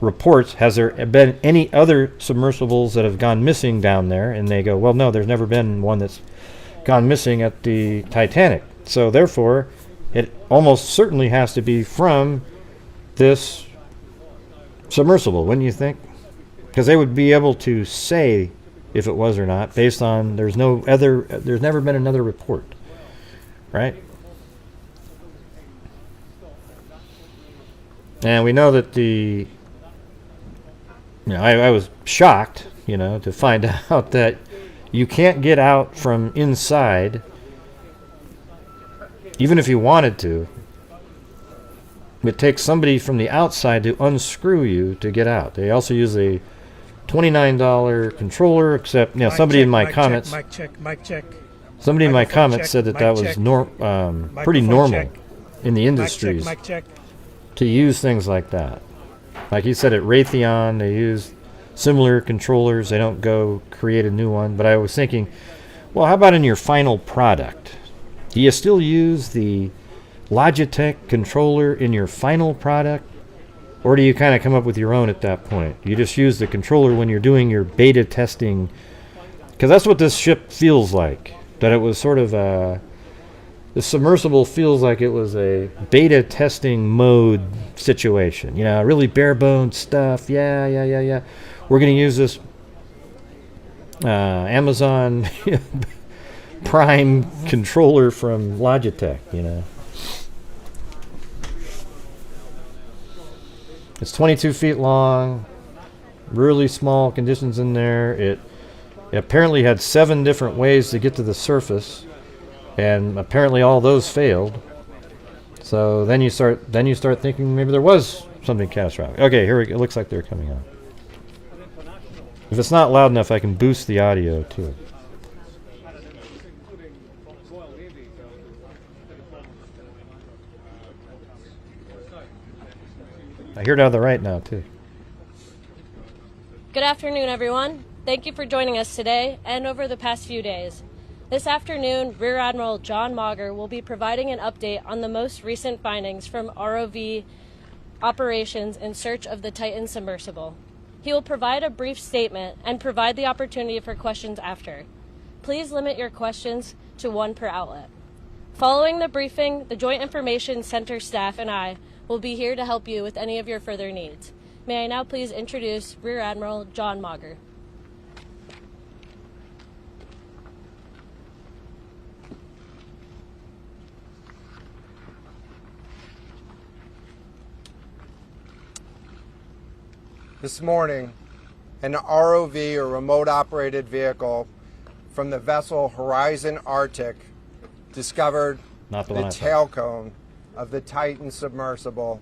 reports. Has there been any other submersibles that have gone missing down there? And they go, well, no, there's never been one that's gone missing at the Titanic. So therefore, it almost certainly has to be from this submersible, wouldn't you think? Because they would be able to say if it was or not based on there's never been another report, right? And we know that I was shocked, to find out that you can't get out from inside, even if you wanted to. It takes somebody from the outside to unscrew you to get out. They also use a $29 controller, except somebody in my comments.
Mic check.
Somebody in my
Microphone
comments
check,
said that
mic
that was
check.
pretty
Microphone
normal
check.
in the industries
Mic check.
to use things like that. Like he said at Raytheon, they use similar controllers. They don't go create a new one. But I was thinking, well, how about in your final product? Do you still use the Logitech controller in your final product? Or do you kind of come up with your own at that point? You just use the controller when you're doing your beta testing? Because that's what this ship feels like. That it was sort of the submersible feels like it was a beta testing mode situation. You know, really bare bones stuff. Yeah. We're going to use this Amazon Prime controller from Logitech, you know. It's 22 feet long, really small conditions in there. It apparently had 7 different ways to get to the surface, and apparently all those failed. So then you start thinking maybe there was something catastrophic. Okay, here it looks like they're coming on. If it's not loud enough, I can boost the audio too. I hear it out of the right now too.
Good afternoon, everyone. Thank you for joining us today and over the past few days. This afternoon, Rear Admiral John Mauger will be providing an update on the most recent findings from ROV operations in search of the Titan submersible. He will provide a brief statement and provide the opportunity for questions after. Please limit your questions to 1 per outlet. Following the briefing, the Joint Information Center staff and I will be here to help you with any of your further needs. May I now please introduce Rear Admiral John Mauger.
This morning, an ROV, or remote operated vehicle, from the vessel Horizon Arctic discovered the tail cone of the Titan submersible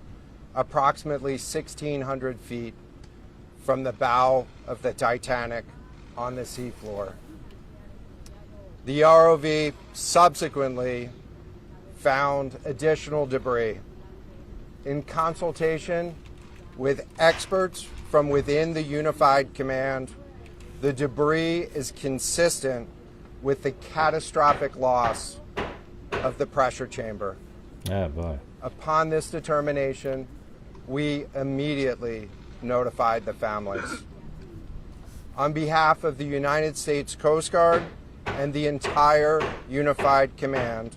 approximately 1,600 feet from the bow of the Titanic on the seafloor. The ROV subsequently found additional debris. In consultation with experts from within the Unified Command, the debris is consistent with the catastrophic loss of the pressure chamber.
Ah, boy.
Upon this determination, we immediately notified the families. On behalf of the United States Coast Guard and the entire Unified Command,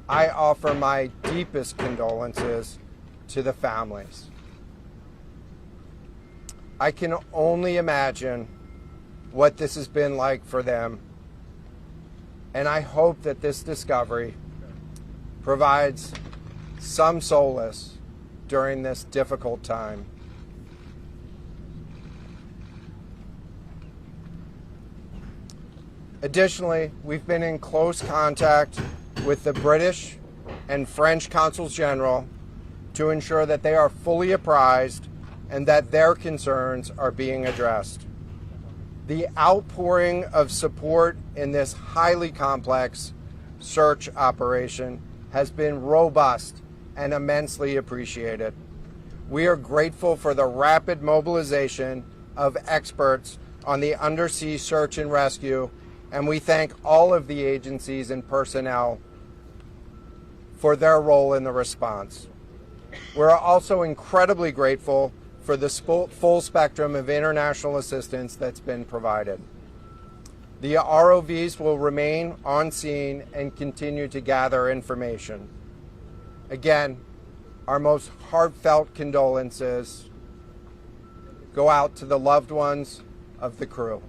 I offer my deepest condolences to the families. I can only imagine what this has been like for them, and I hope that this discovery provides some solace during this difficult time. Additionally, we've been in close contact with the British and French consuls general to ensure that they are fully apprised and that their concerns are being addressed. The outpouring of support in this highly complex search operation has been robust and immensely appreciated. We are grateful for the rapid mobilization of experts on the undersea search and rescue, and we thank all of the agencies and personnel for their role in the response. We're also incredibly grateful for the full spectrum of international assistance that's been provided. The ROVs will remain on scene and continue to gather information. Again, our most heartfelt condolences go out to the loved ones of the crew.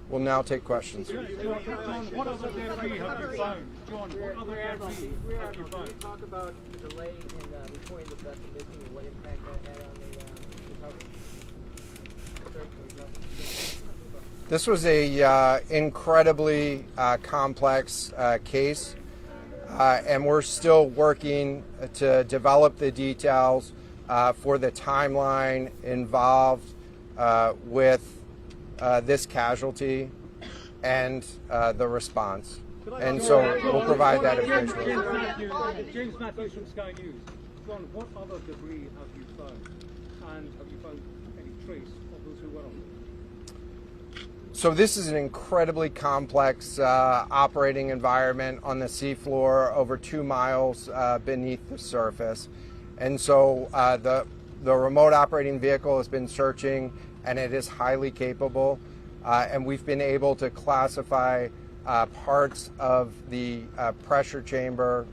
We'll now take questions.
What other debris have you found? John, what other debris have you found? Can you talk about the delay in reporting the vessel missing and what impact that had on the recovery?
This was a incredibly complex case, and we're still working to develop the details for the timeline involved with this casualty and the response. And so we'll provide that eventually.
James Matthews from Sky News. John, what other debris have you found? And have you found any trace of those who were on it?
So this is an incredibly complex operating environment on the seafloor, over 2 miles beneath the surface. And so the remote operating vehicle has been searching, and it is highly capable. And we've been able to classify parts of the pressure chamber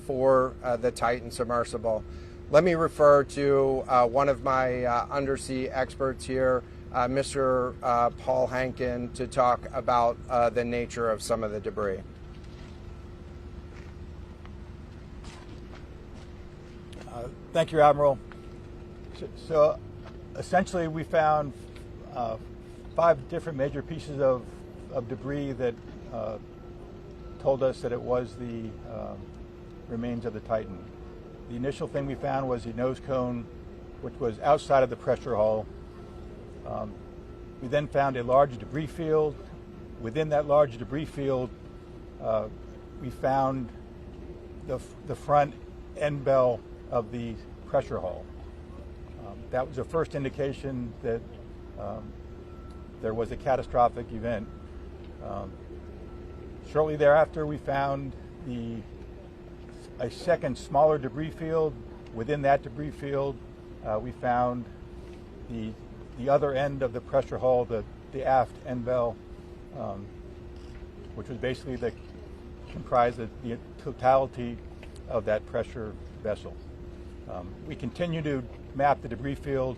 for the Titan submersible. Let me refer to one of my undersea experts here, Mr. Paul Hankin, to talk about the nature of some of the debris.
Thank you, Admiral. So essentially we found 5 different major pieces of debris that told us that it was the remains of the Titan. The initial thing we found was the nose cone, which was outside of the pressure hull. We then found a large debris field. Within that large debris field, we found the front end bell of the pressure hull. That was the first indication that there was a catastrophic event. Shortly thereafter, we found a second smaller debris field. Within that debris field, we found the other end of the pressure hull, the aft end bell, which was basically comprised of the totality of that pressure vessel. We continue to map the debris field,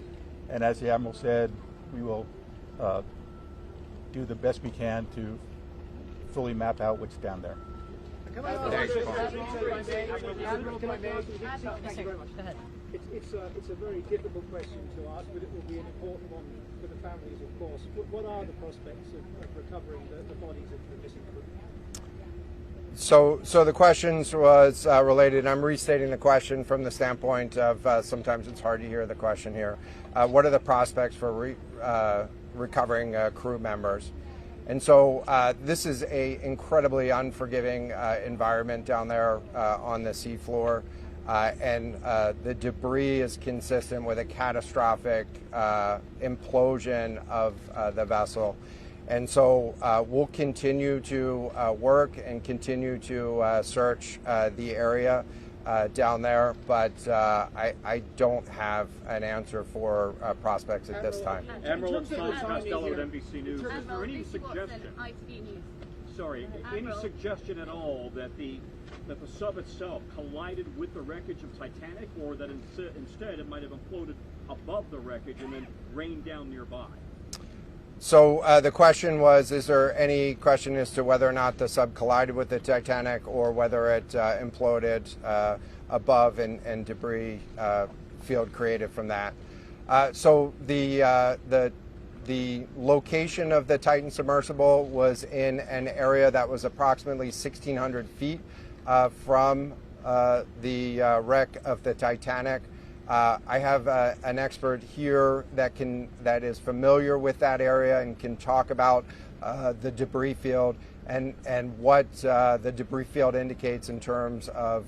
and as the Admiral said, we will do the best we can to fully map out what's down there.
It's a very difficult question to ask, but it will be an important one for the families, of course. What are the prospects of recovering the bodies of the missing crew?
So the questions was related. I'm restating the question from the standpoint of sometimes it's hard to hear the question here. What are the prospects for recovering crew members? And so this is a incredibly unforgiving environment down there on the seafloor, and the debris is consistent with a catastrophic implosion of the vessel. And so we'll continue to work and continue to search the area down there, but I don't have an answer for prospects at this time.
Admiral, it's Costello at NBC News. Is there any suggestion? Sorry, any suggestion at all that the sub itself collided with the wreckage of Titanic, or that instead it might have imploded above the wreckage and then rained down nearby?
So the question was, is there any question as to whether or not the sub collided with the Titanic or whether it imploded above and debris field created from that? So the location of the Titan submersible was in an area that was approximately 1,600 feet from the wreck of the Titanic. I have an expert here that is familiar with that area and can talk about the debris field and what the debris field indicates in terms of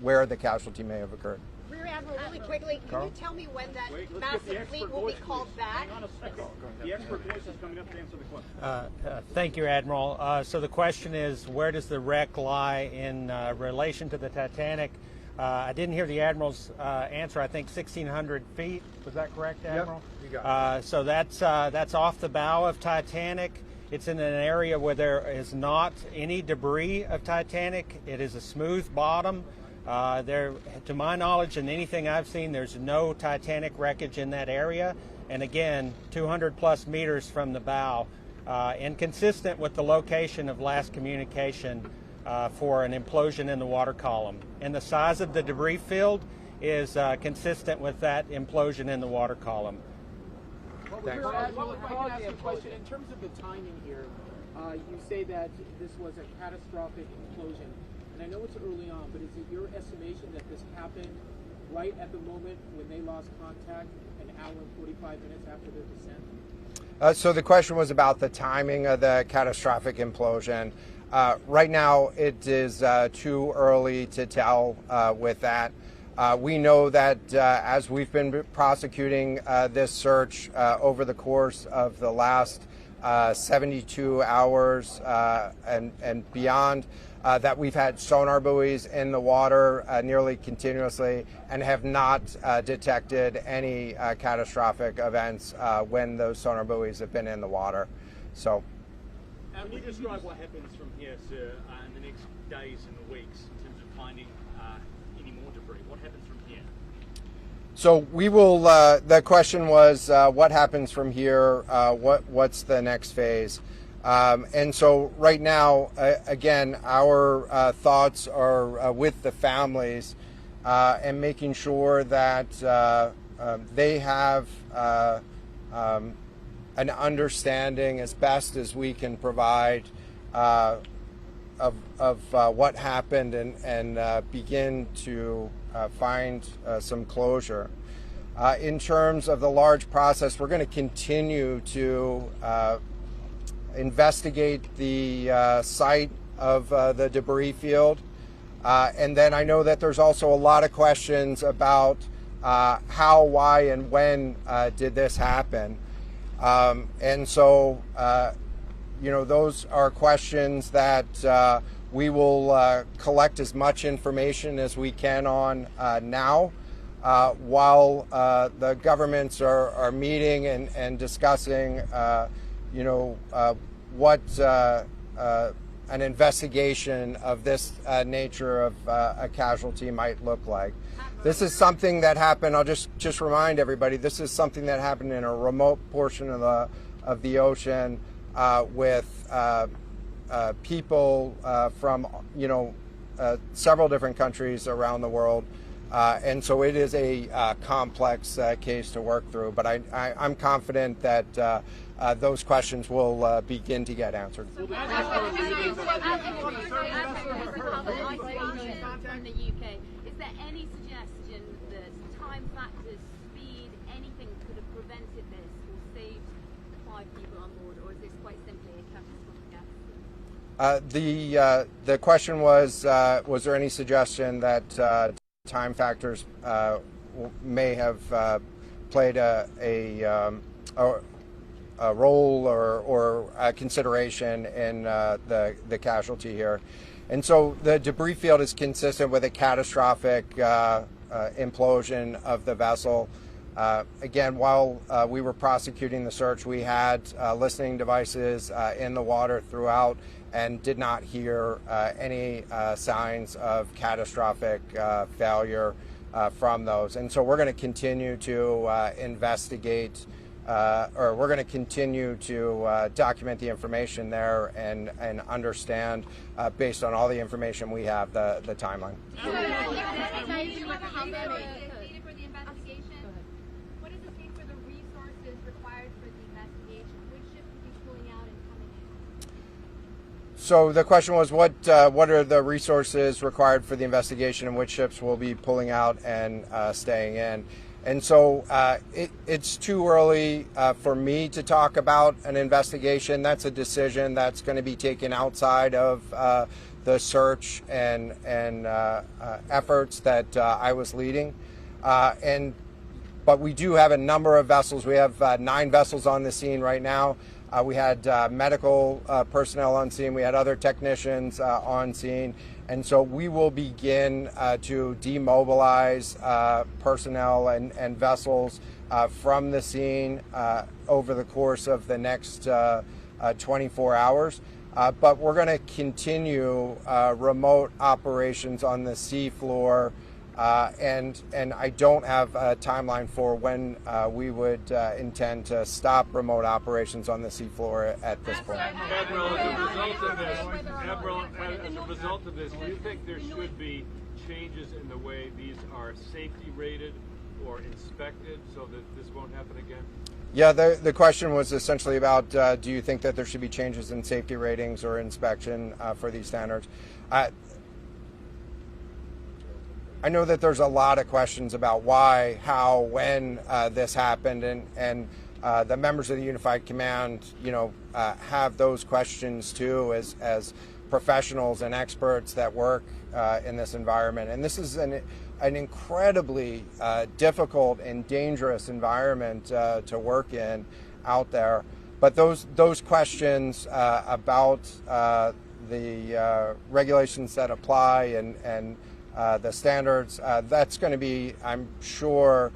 where the casualty may have occurred.
Rear Admiral, really quickly, can you tell me when that massive fleet will be called back?
Hang on a second. The expert voice is coming up to answer the question.
Thank you, Admiral. So the question is, where does the wreck lie in relation to the Titanic? I didn't hear the Admiral's answer. I think 1,600 feet. Was that correct, Admiral?
Yep, you got it.
So that's off the bow of Titanic. It's in an area where there is not any debris of Titanic. It is a smooth bottom. There, to my knowledge and anything I've seen, there's no Titanic wreckage in that area. And again, 200 plus meters from the bow, and consistent with the location of last communication for an implosion in the water column. And the size of the debris field is consistent with that implosion in the water column.
Thanks. Admiral, if I can ask you a question, in terms of the timing here, you say that this was a catastrophic implosion. And I know it's early on, but is it your estimation that this happened right at the moment when they lost contact, an hour and 45 minutes after their descent?
So the question was about the timing of the catastrophic implosion. Right now, it is too early to tell with that. We know that as we've been prosecuting this search over the course of the last 72 hours and beyond, that we've had sonar buoys in the water nearly continuously and have not detected any catastrophic events when those sonar buoys have been in the water. So,
can you describe what happens from here, sir, in the next days and weeks in terms of finding any more debris? What happens from here?
So we will. The question was, what happens from here? What's the next phase? And so right now, again, our thoughts are with the families and making sure that they have an understanding as best as we can provide of what happened and begin to find some closure. In terms of the large process, we're going to continue to investigate the site of the debris field. And then I know that there's also a lot of questions about how, why, and when did this happen. And so, those are questions that we will collect as much information as we can on now, while the governments are meeting and discussing, what an investigation of this nature of a casualty might look like. This is something that happened. I'll just remind everybody. This is something that happened in a remote portion of the ocean with people from several different countries around the world, and so it is a complex case to work through. But I'm confident that those questions will begin to get answered.
Is there any suggestion that time factors, speed, anything could have prevented this or saved 5 people on board, or is this quite simply a catastrophic accident?
The question was there any suggestion that time factors may have played a role or a consideration in the casualty here? And so the debris field is consistent with a catastrophic implosion of the vessel. Again, while we were prosecuting the search, we had listening devices in the water throughout and did not hear any signs of catastrophic failure from those. And so we're going to continue to investigate, or we're going to continue to document the information there and understand, based on all the information we have, the timeline.
What is the state for the resources required for the investigation? Which ships will be pulling out and coming in?
So the question was, what are the resources required for the investigation, and which ships will be pulling out and staying in? And so it's too early for me to talk about an investigation. That's a decision that's going to be taken outside of the search and efforts that I was leading. But we do have a number of vessels. We have 9 vessels on the scene right now. We had medical personnel on scene. We had other technicians on scene. And so we will begin to demobilize personnel and vessels from the scene over the course of the next 24 hours. But we're going to continue remote operations on the seafloor. And I don't have a timeline for when we would intend to stop remote operations on the seafloor at this point.
Admiral, as a result of this, do you think there should be changes in the way these are safety rated or inspected so that this won't happen again?
Yeah, the question was essentially about, do you think that there should be changes in safety ratings or inspection for these standards? I know that there's a lot of questions about why, how, when this happened, and the members of the Unified Command, have those questions too, as professionals and experts that work in this environment. And this is an incredibly difficult and dangerous environment to work in out there. But those questions about the regulations that apply and the standards, that's going to be, I'm sure,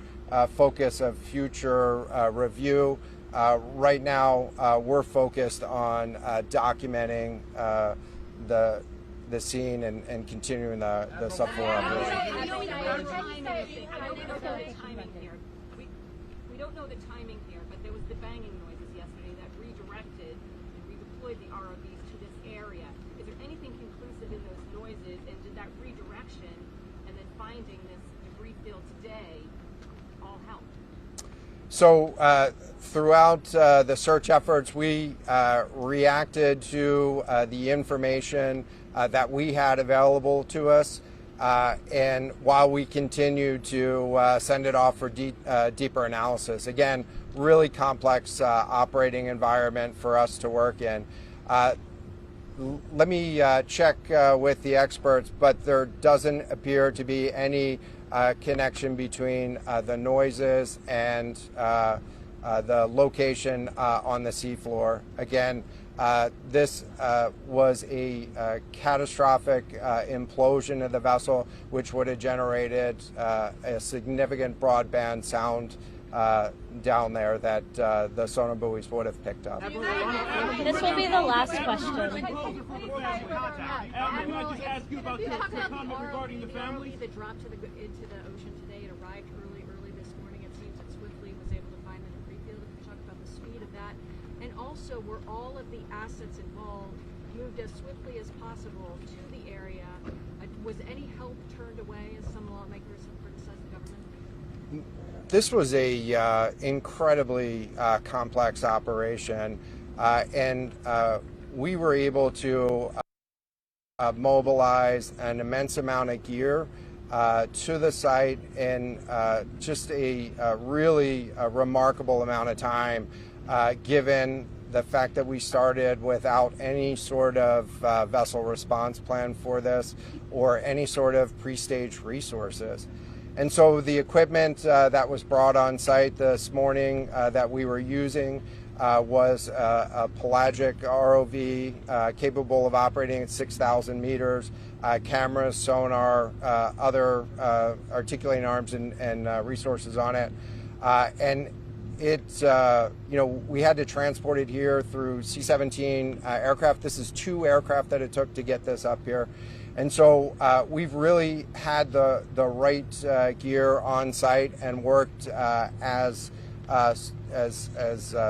focus of future review. Right now, we're focused on documenting the scene and continuing the subfloor operation.
We don't know the timing here, but there was the banging noises yesterday that redirected and redeployed the ROVs to this area. Is there anything conclusive in those noises, and did that redirection and then finding this debris field today all help?
So throughout the search efforts, we reacted to the information that we had available to us, and while we continue to send it off for deeper analysis. Again, really complex operating environment for us to work in. Let me check with the experts, but there doesn't appear to be any connection between the noises and the location on the seafloor. Again, this was a catastrophic implosion of the vessel, which would have generated a significant broadband sound down there that the sonar buoys would have picked up.
This will be the last question.
Admiral, I just ask you about the comment regarding the family.
That dropped into the ocean today. It arrived early this morning. It seems that Swiftly was able to find the debris field. If you talk about the speed of that, and also were all of the assets involved moved as swiftly as possible to the area? Was any help turned away, as some lawmakers have criticized the government?
This was a incredibly complex operation, and we were able to mobilize an immense amount of gear to the site in just a really remarkable amount of time, given the fact that we started without any sort of vessel response plan for this or any sort of pre-staged resources. And so the equipment that was brought on site this morning that we were using was a pelagic ROV capable of operating at 6,000 meters, cameras, sonar, other articulating arms and resources on it. And it, we had to transport it here through C-17 aircraft. This is 2 aircraft that it took to get this up here. And so we've really had the right gear on site and worked as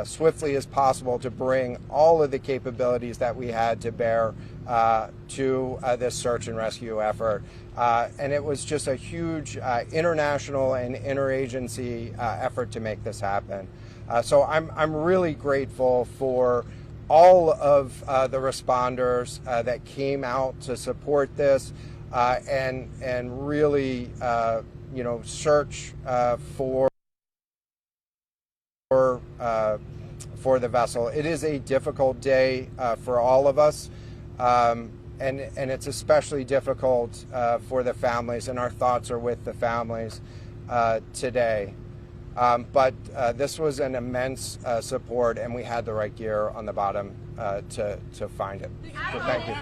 swiftly as possible to bring all of the capabilities that we had to bear to this search and rescue effort. And it was just a huge international and interagency effort to make this happen. So I'm really grateful for all of the responders that came out to support this and really search for the vessel. It is a difficult day for all of us, and it's especially difficult for the families, and our thoughts are with the families today. But this was an immense support, and we had the right gear on the bottom to find it. So thank you.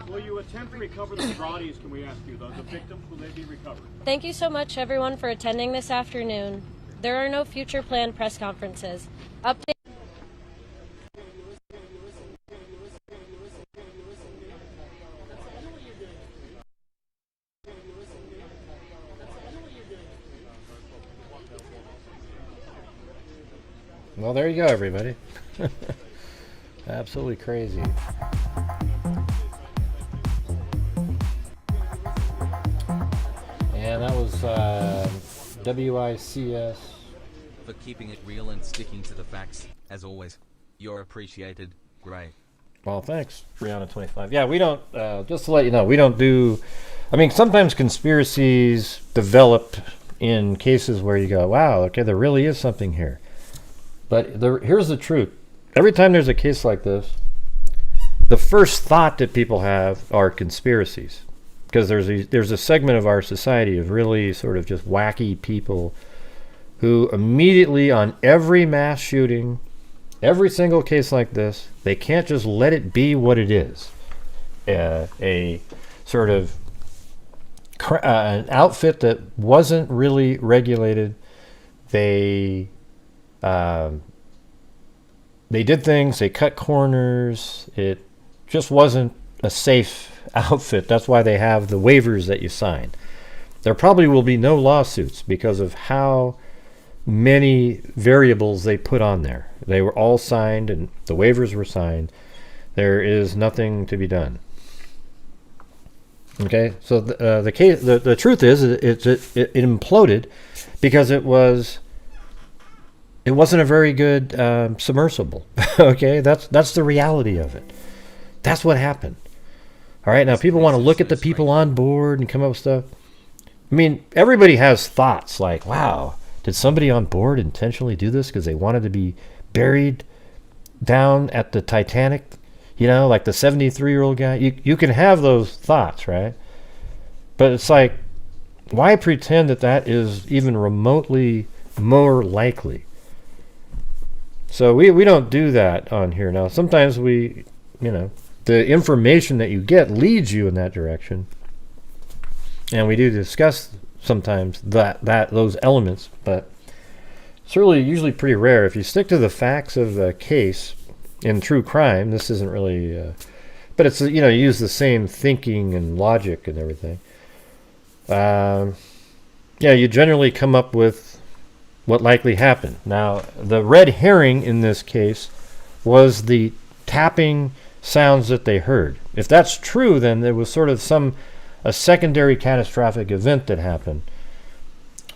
Will you attempt to recover the bodies, can we ask you? The victims, will they be recovered?
Thank you so much, everyone, for attending this afternoon. There are no future planned press conferences. Update.
Well, there you go, everybody. Absolutely crazy. And that was WICS.
For keeping it real and sticking to the facts, as always. You're appreciated. Great.
Well, thanks, Brianna25. Yeah, we don't, just to let you know, we don't do, I mean, sometimes conspiracies develop in cases where you go, wow, okay, there really is something here. But here's the truth. Every time there's a case like this, the first thought that people have are conspiracies. Because there's a segment of our society of really sort of just wacky people who immediately on every mass shooting, every single case like this, they can't just let it be what it is. A sort of an outfit that wasn't really regulated. They did things, they cut corners. It just wasn't a safe outfit. That's why they have the waivers that you sign. There probably will be no lawsuits because of how many variables they put on there. They were all signed and the waivers were signed. There is nothing to be done. Okay, so the truth is it imploded because it wasn't a very good submersible. Okay, that's the reality of it. That's what happened. All right, now people want to look at the people on board and come up with stuff. I mean, everybody has thoughts like, wow, did somebody on board intentionally do this because they wanted to be buried down at the Titanic? You know, like the 73-year-old guy. You can have those thoughts, right? But it's like, why pretend that is even remotely more likely? So we don't do that on here. Now, sometimes the information that you get leads you in that direction. And we do discuss sometimes those elements, but it's really usually pretty rare. If you stick to the facts of the case in true crime, this isn't really, but it's, you use the same thinking and logic and everything. You generally come up with what likely happened. Now, the red herring in this case was the tapping sounds that they heard. If that's true, then there was sort of a secondary catastrophic event that happened.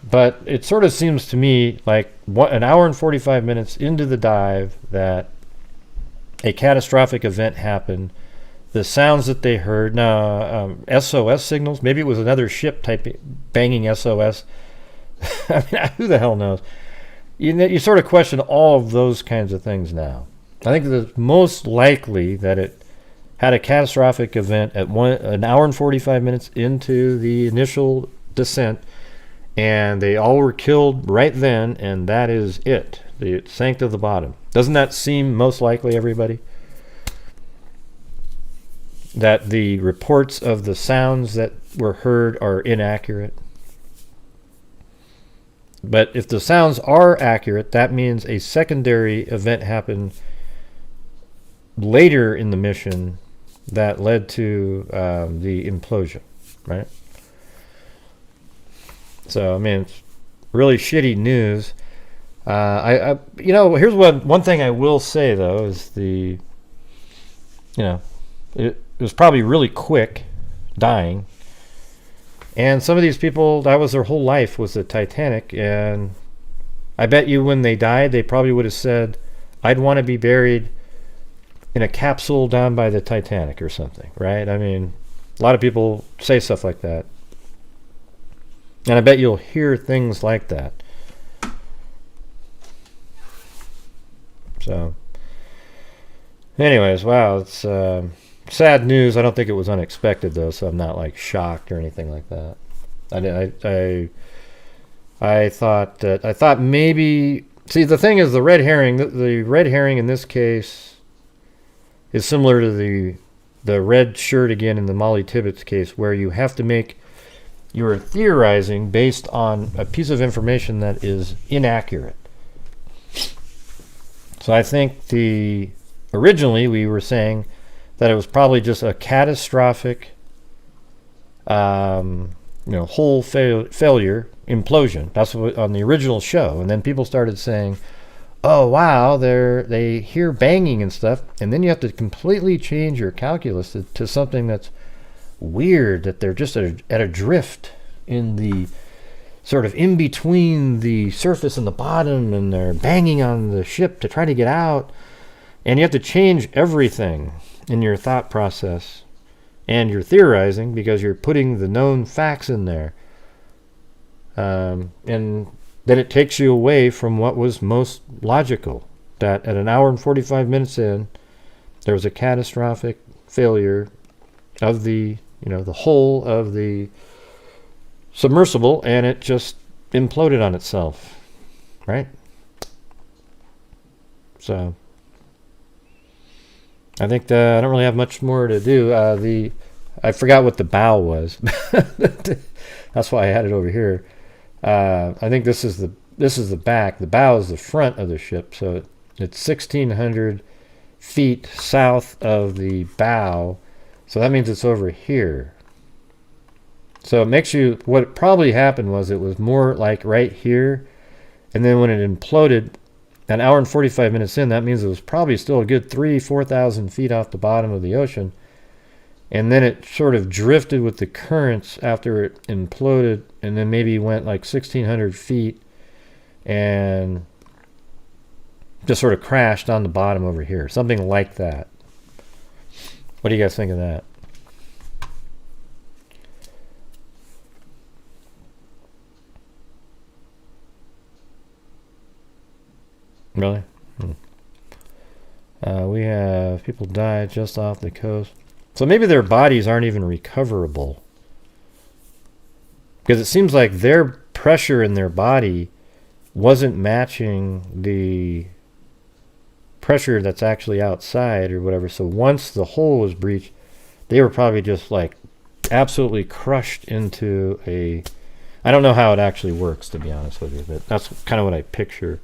But it sort of seems to me like an hour and 45 minutes into the dive that a catastrophic event happened. The sounds that they heard, now SOS signals, maybe it was another ship banging SOS. I mean, who the hell knows? You sort of question all of those kinds of things now. I think it's most likely that it had a catastrophic event at an hour and 45 minutes into the initial descent, and they all were killed right then, and that is it. It sank to the bottom. Doesn't that seem most likely, everybody? That the reports of the sounds that were heard are inaccurate. But if the sounds are accurate, that means a secondary event happened later in the mission that led to the implosion, right? So, I mean, it's really shitty news. Here's one thing I will say, though, is it was probably really quick dying. And some of these people, that was their whole life, was the Titanic. And I bet you when they died, they probably would have said, I'd want to be buried in a capsule down by the Titanic or something, right? I mean, a lot of people say stuff like that. And I bet you'll hear things like that. So, anyways, wow, it's sad news. I don't think it was unexpected, though, so I'm not like shocked or anything like that. I thought maybe. See, the thing is, the red herring. The red herring in this case is similar to the red shirt again in the Molly Tibbetts case, where you have to make your theorizing based on a piece of information that is inaccurate. So I think originally we were saying that it was probably just a catastrophic whole failure, implosion. That's what on the original show. And then people started saying, oh wow, they hear banging and stuff, and then you have to completely change your calculus to something that's weird, that they're just at a drift in the sort of in between the surface and the bottom, and they're banging on the ship to try to get out. And you have to change everything in your thought process and your theorizing because you're putting the known facts in there. And then it takes you away from what was most logical, that at an hour and 45 minutes in, there was a catastrophic failure of the hull of the submersible, and it just imploded on itself, right? So I think I don't really have much more to do. I forgot what the bow was. That's why I had it over here. I think this is the back. The bow is the front of the ship, so it's 1,600 feet south of the bow. So that means it's over here. So it makes you, what probably happened was it was more like right here, and then when it imploded, an hour and 45 minutes in, that means it was probably still a good 4,000 feet off the bottom of the ocean. And then it sort of drifted with the currents after it imploded, and then maybe went like 1,600 feet and just sort of crashed on the bottom over here. Something like that. What do you guys think of that? Really? We have people died just off the coast. So maybe their bodies aren't even recoverable. Because it seems like their pressure in their body wasn't matching the pressure that's actually outside or whatever. So once the hole was breached, they were probably just like absolutely crushed into a... I don't know how it actually works, to be honest with you, but that's kind of what I picture.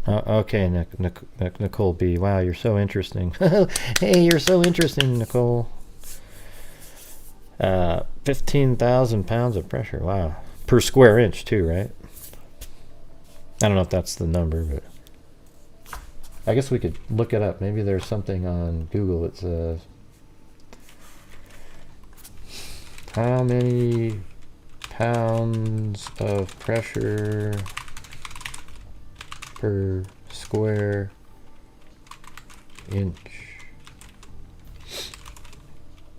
Okay, Nicole B. Wow, you're so interesting. Hey, you're so interesting, Nicole. 15,000 pounds of pressure. Wow. Per square inch, too, right? I don't know if that's the number, but I guess we could look it up. Maybe there's something on Google that says how many pounds of pressure per square inch.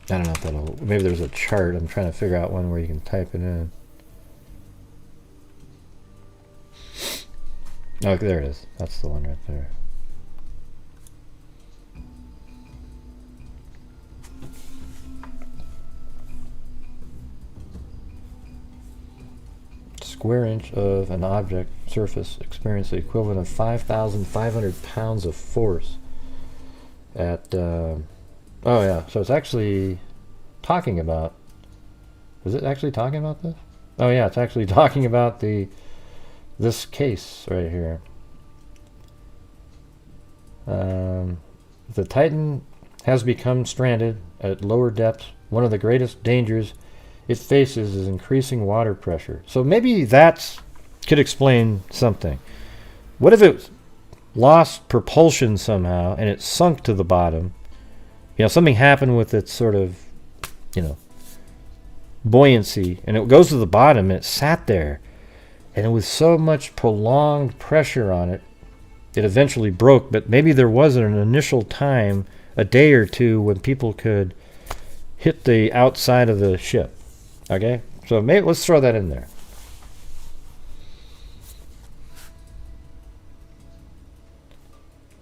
I don't know if that'll... Maybe there's a chart. I'm trying to figure out one where you can type it in. Oh, there it is. That's the one right there. Square inch of an object surface experience the equivalent of 5,500 pounds of force at oh yeah, so it's actually talking about, is it actually talking about this? Oh yeah, it's actually talking about this case right here. The Titan has become stranded at lower depths. One of the greatest dangers it faces is increasing water pressure. So maybe that could explain something. What if it lost propulsion somehow and it sunk to the bottom? You know, something happened with its sort of, you know, buoyancy, and it goes to the bottom and it sat there, and with so much prolonged pressure on it, it eventually broke. But maybe there was an initial time, a day or two, when people could hit the outside of the ship. Okay, so maybe let's throw that in there.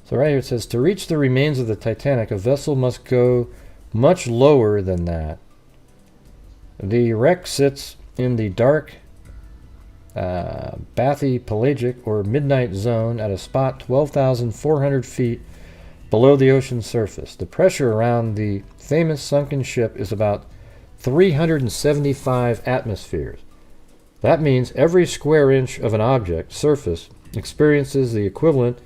So right here it says, to reach the remains of the Titanic, a vessel must go much lower than that. The wreck sits in the dark bathypelagic or midnight zone at a spot 12,400 feet below the ocean surface. The pressure around the famous sunken ship is about 375 atmospheres. That means every square inch of an object surface experiences the equivalent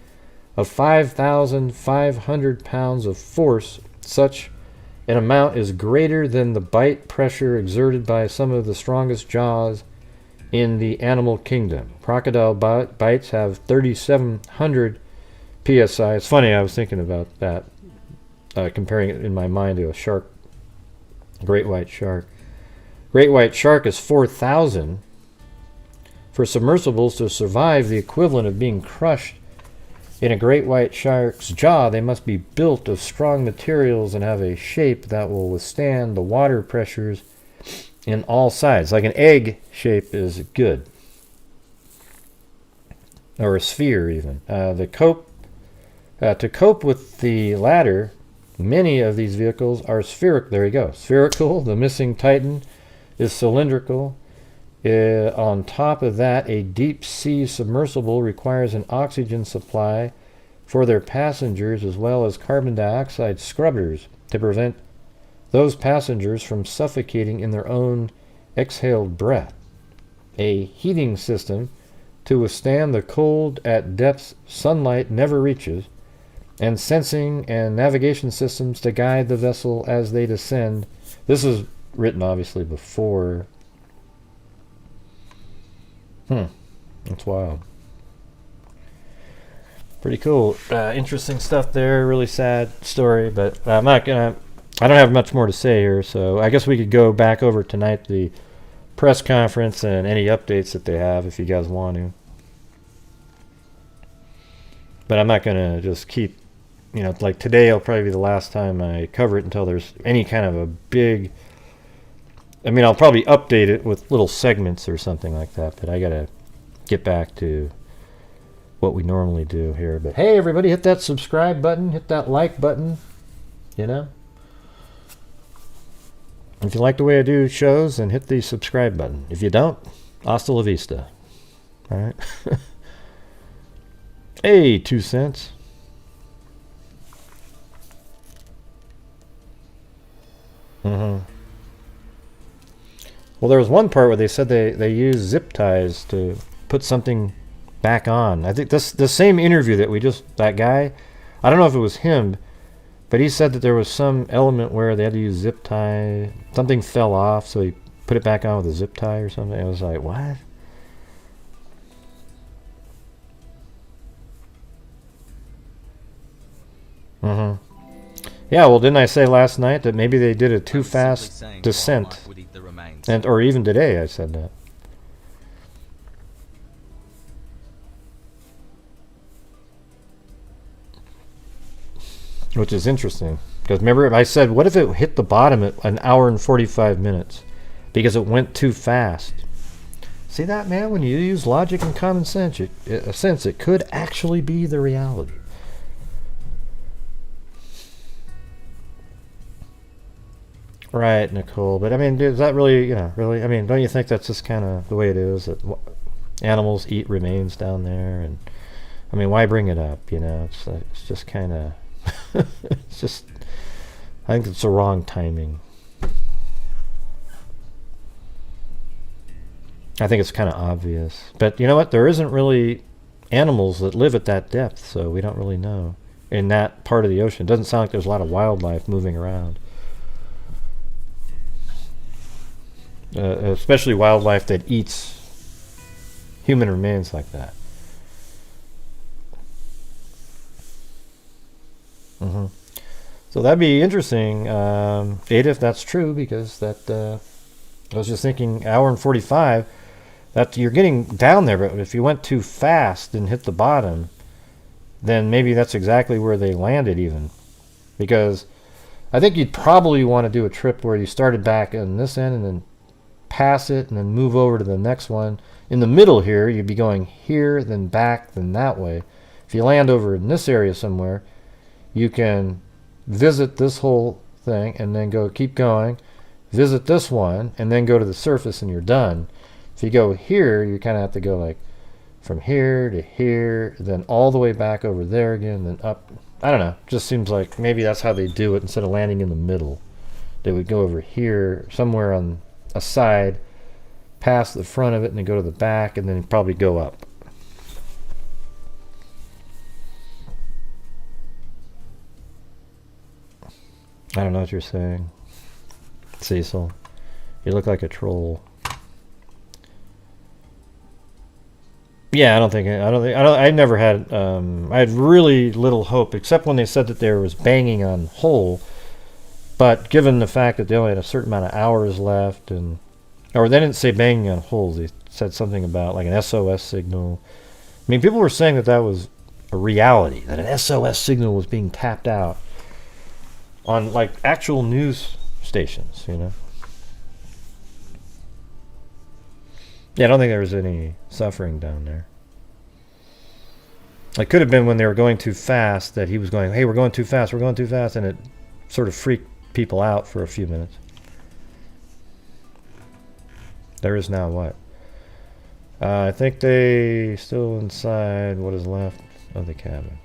of 5,500 pounds of force. Such an amount is greater than the bite pressure exerted by some of the strongest jaws in the animal kingdom. Crocodile bites have 3,700 psi. It's funny, I was thinking about that, comparing it in my mind to a shark, great white shark. great white shark is 4,000. For submersibles to survive the equivalent of being crushed in a great white shark's jaw, they must be built of strong materials and have a shape that will withstand the water pressures in all sides. Like an egg shape is good. Or a sphere even. To cope with the latter, many of these vehicles are spherical. There you go. Spherical. The missing Titan is cylindrical. On top of that, a deep-sea submersible requires an oxygen supply for their passengers as well as carbon dioxide scrubbers to prevent those passengers from suffocating in their own exhaled breath. A heating system to withstand the cold at depths sunlight never reaches, and sensing and navigation systems to guide the vessel as they descend. This is written obviously before. That's wild. Pretty cool. Interesting stuff there. Really sad story, but I don't have much more to say here, so I guess we could go back over tonight the press conference and any updates that they have if you guys want to. But I'm not going to just keep, like today will probably be the last time I cover it until there's any kind of a big, I'll probably update it with little segments or something like that, but I got to get back to what we normally do here. But hey, everybody, hit that subscribe button, hit that like button, If you like the way I do shows, then hit the subscribe button. If you don't, hasta la vista. All right? Hey, 2 cents. Well, there was one part where they said they use zip ties to put something back on. I think the same interview that guy, I don't know if it was him, but he said that there was some element where they had to use zip tie. Something fell off, so he put it back on with a zip tie or something. I was like, what? Yeah, well, didn't I say last night that maybe they did a too fast descent? Or even today I said that. Which is interesting. Because remember, I said, what if it hit the bottom at 1 hour and 45 minutes? Because it went too fast. See that, man? When you use logic and common sense, it could actually be the reality. Right, Nicole. But is that really, really? Don't you think that's just kind of the way it is? That animals eat remains down there, and why bring it up? It's just kind of, it's just. I think it's the wrong timing. I think it's kind of obvious, but you know what? There isn't really animals that live at that depth, so we don't really know in that part of the ocean. It doesn't sound like there's a lot of wildlife moving around. Especially wildlife that eats human remains like that. So that'd be interesting, Ada, if that's true, because that I was just thinking, hour and 45. That you're getting down there, but if you went too fast and hit the bottom, then maybe that's exactly where they landed, even, because I think you'd probably want to do a trip where you started back in this end and then pass it and then move over to the next one. In the middle here, you'd be going here, then back, then that way. If you land over in this area somewhere, you can visit this whole thing and then keep going, visit this one, and then go to the surface and you're done. If you go here, you kind of have to go like from here to here, then all the way back over there again, then up. I don't know. Just seems like maybe that's how they do it. Instead of landing in the middle, they would go over here somewhere on a side, past the front of it, and then go to the back, and then probably go up. I don't know what you're saying, Cecil. You look like a troll. Yeah, I never had, I had really little hope, except when they said that there was banging on hull. But given the fact that they only had a certain amount of hours left, and Or they didn't say banging on holes. They said something about like an SOS signal. I mean, people were saying that was a reality, that an SOS signal was being tapped out on like actual news stations, you know. Yeah, I don't think there was any suffering down there. It could have been when they were going too fast that he was going, hey, we're going too fast, and it sort of freaked people out for a few minutes. There is now what? I think they still inside what is left of the cabin.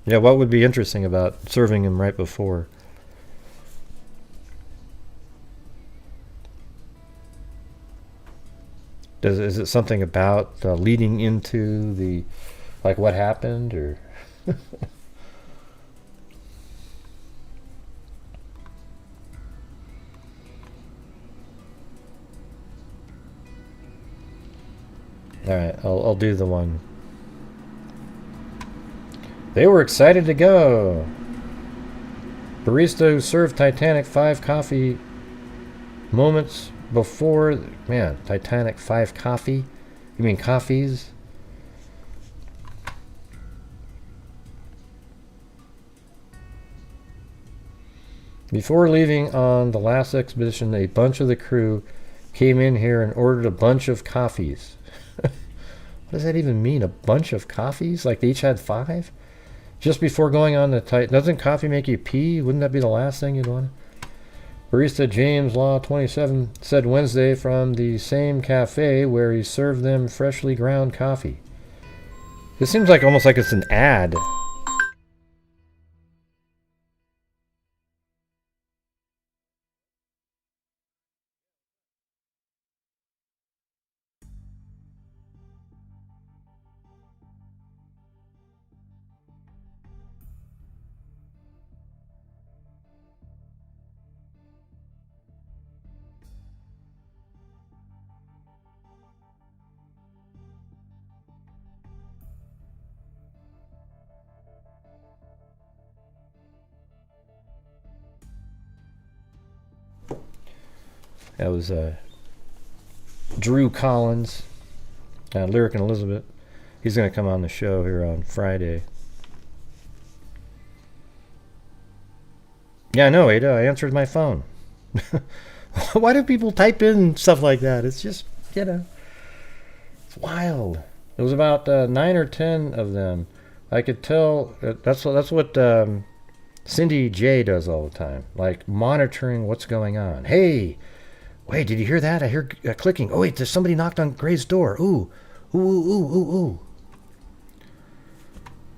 Yeah, what would be interesting about serving him right before? Is it something about leading into the, like what happened, or? All right, I'll do the one. They were excited to go. Barista who served Titanic 5 coffee moments before, man, Titanic 5 coffee? You mean coffees? Before leaving on the last expedition, a bunch of the crew came in here and ordered a bunch of coffees. What does that even mean? A bunch of coffees? Like they each had 5? Just before going on the Titan. Doesn't coffee make you pee? Wouldn't that be the last thing you'd want? Barista James Law 27 said Wednesday from the same cafe where he served them freshly ground coffee. This seems like almost like it's an ad. That was Drew Collins, Lyric and Elizabeth. He's going to come on the show here on Friday. Yeah, I know, Ada. I answered my phone. Why do people type in stuff like that? It's just, you know, it's wild. It was about 9 or 10 of them. I could tell. That's what Cindy J does all the time, like monitoring what's going on. Hey, wait, did you hear that? I hear clicking. Oh, wait, there's somebody knocked on Gray's door. Ooh, ooh, ooh, ooh, ooh.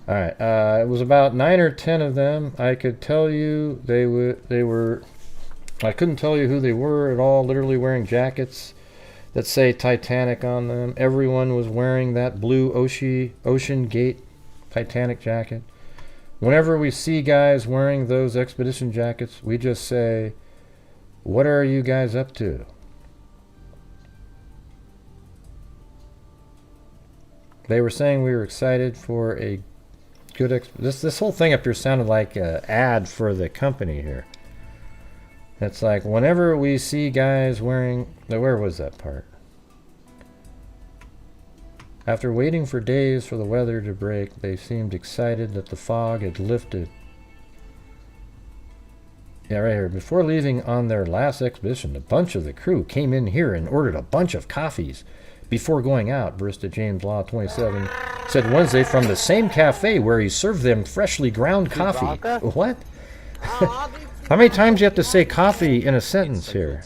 All right, it was about 9 or 10 of them. I could tell you they were. I couldn't tell you who they were at all. Literally wearing jackets that say Titanic on them. Everyone was wearing that blue Ocean Gate Titanic jacket. Whenever we see guys wearing those expedition jackets, we just say, "What are you guys up to?" They were saying we were excited for a good this whole thing up here sounded like an ad for the company here. It's like whenever we see guys wearing, where was that part? After waiting for days for the weather to break, they seemed excited that the fog had lifted. Yeah, right here. Before leaving on their last expedition, a bunch of the crew came in here and ordered a bunch of coffees. Before going out, Barista James Law 27 said Wednesday from the same cafe where he served them freshly ground coffee. What? How many times do you have to say coffee in a sentence here?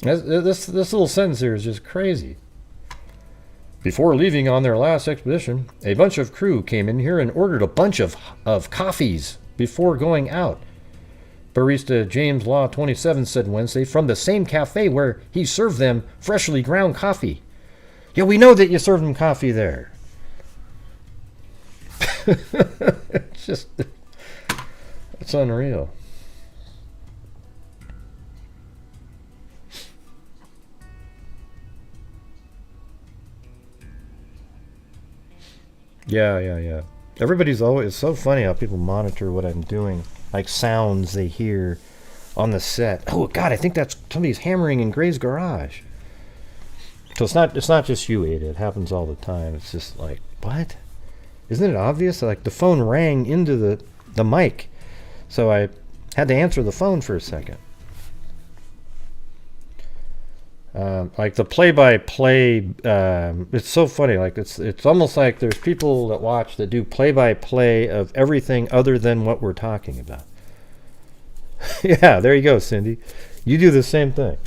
This little sentence here is just crazy. Before leaving on their last expedition, a bunch of crew came in here and ordered a bunch of coffees before going out. Barista James Law 27 said Wednesday from the same cafe where he served them freshly ground coffee. Yeah, we know that you served them coffee there. It's just, it's unreal. Yeah. Everybody's always, it's so funny how people monitor what I'm doing, like sounds they hear on the set. Oh God, I think that's somebody's hammering in Gray's garage. So it's not just you, Ada. It happens all the time. It's just like, what? Isn't it obvious? Like the phone rang into the mic, so I had to answer the phone for a second. Like the play-by-play, it's so funny. Like it's almost like there's people that watch that do play-by-play of everything other than what we're talking about. Yeah, there you go, Cindy. You do the same thing.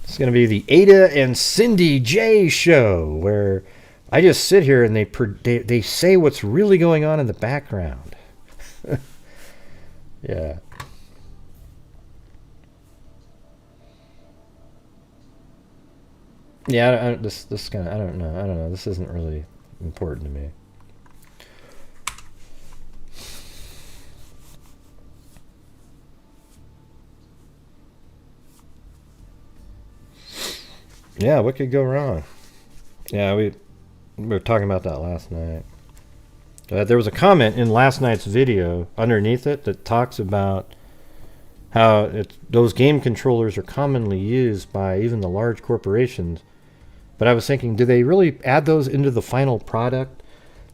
It's going to be the Ada and Cindy J show, where I just sit here and they say what's really going on in the background. Yeah. Yeah, this kind of, I don't know. This isn't really important to me. Yeah, what could go wrong? Yeah, we were talking about that last night. There was a comment in last night's video underneath it that talks about how those game controllers are commonly used by even the large corporations. But I was thinking, do they really add those into the final product?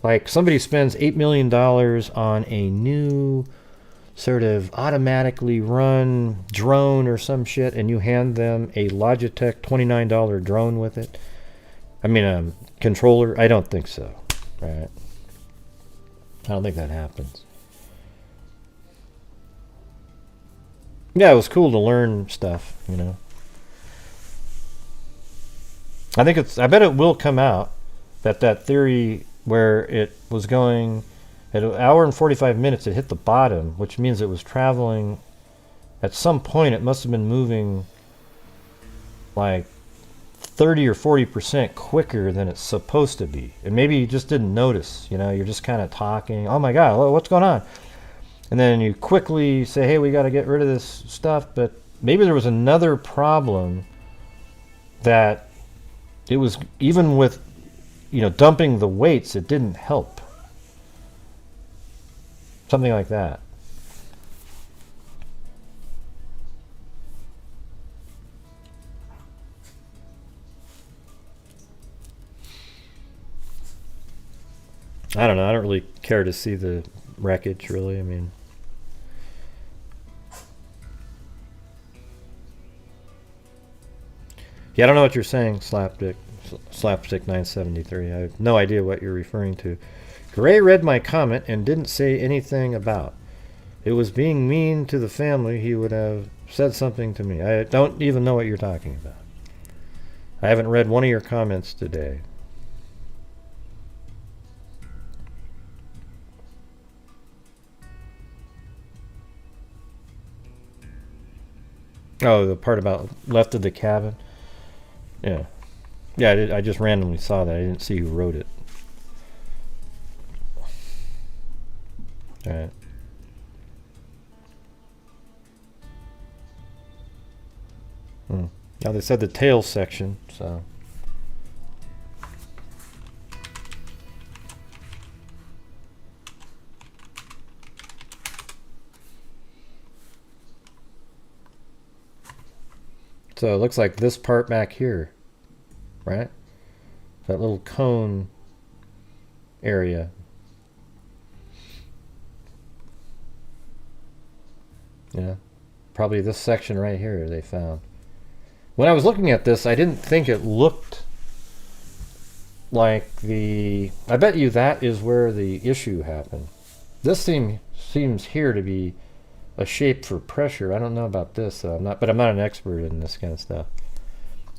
Like somebody spends $8 million on a new sort of automatically run drone or some shit, and you hand them a Logitech $29 drone with it. I mean, a controller. I don't think so, right? I don't think that happens. Yeah, it was cool to learn stuff, you know. I bet it will come out that theory where it was going at an hour and 45 minutes, it hit the bottom, which means it was traveling. At some point, it must have been moving like 30 or 40% quicker than it's supposed to be. And maybe you just didn't notice, you know, you're just kind of talking, oh my God, what's going on? And then you quickly say, hey, we got to get rid of this stuff. But maybe there was another problem that it was, even with, you know, dumping the weights, it didn't help. Something like that. I don't know. I don't really care to see the wreckage, really. I mean, yeah, I don't know what you're saying, Slapstick 973. I have no idea what you're referring to. Gray read my comment and didn't say anything about. It was being mean to the family. He would have said something to me. I don't even know what you're talking about. I haven't read one of your comments today. Oh, the part about left of the cabin? Yeah. Yeah, I just randomly saw that. I didn't see who wrote it. All right. Now they said the tail section, so. So it looks like this part back here, right? That little cone area. Yeah, probably this section right here they found. When I was looking at this, I didn't think it looked like the... I bet you that is where the issue happened. This seems here to be a shape for pressure. I don't know about this, but I'm not an expert in this kind of stuff.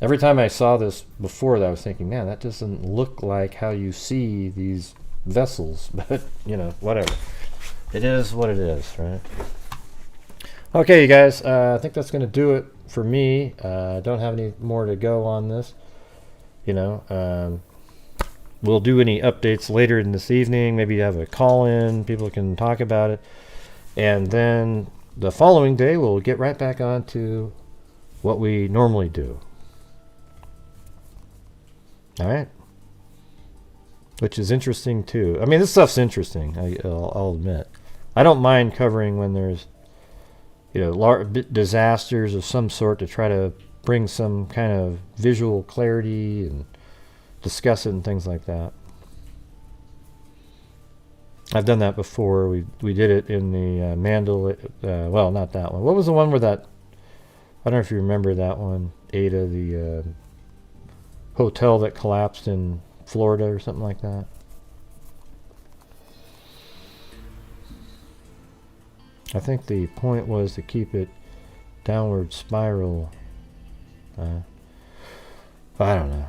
Every time I saw this before, I was thinking, man, that doesn't look like how you see these vessels. But, you know, whatever. It is what it is, right? Okay, you guys, I think that's going to do it for me. I don't have any more to go on this. You know, we'll do any updates later in this evening. Maybe have a call-in. People can talk about it. And then the following day, we'll get right back on to what we normally do. All right. which is interesting too. I mean, this stuff's interesting. I'll admit. I don't mind covering when there's, disasters of some sort to try to bring some kind of visual clarity and discuss it and things like that. I've done that before. We did it in the well, not that one. What was the one where that? I don't know if you remember that one, Ada, the hotel that collapsed in Florida or something like that. I think the point was to keep it downward spiral. I don't know.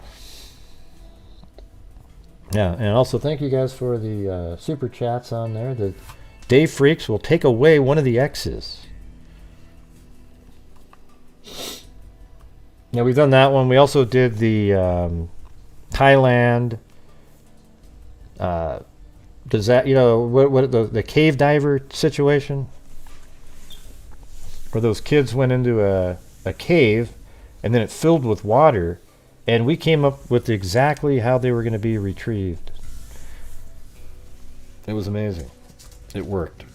Yeah, and also thank you guys for the super chats on there. The Dave Freaks will take away one of the X's. Yeah, we've done that one. We also did the Thailand. Does that, what the cave diver situation? Where those kids went into a cave and then it filled with water, and we came up with exactly how they were going to be retrieved. It was amazing. It worked.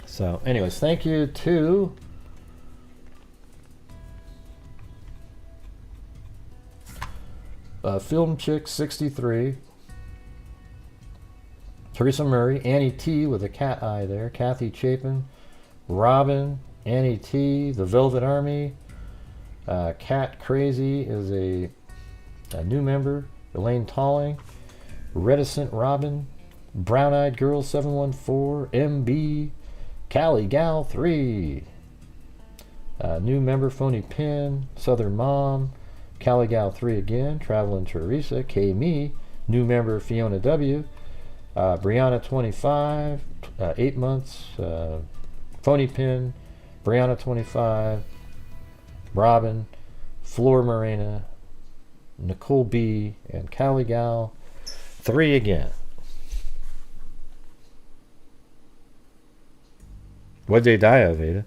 So, anyways, thank you to Film Chick 63, Teresa Murray, Annie T with a cat eye there, Kathy Chapin, Robin, Annie T, the Velvet Army, Cat Crazy is a new member, Elaine Talling, Reticent Robin, Brown Eyed Girl 714, MB, Callie Gal 3, new member Phony Pin, Southern Mom, Callie Gal 3 again, Traveling Teresa, K Me, new member Fiona W, Brianna 25, 8 months, Phony Pin, Brianna 25, Robin, Flor Morena, Nicole B, and Callie Gal 3 again. What'd they die of, Ada?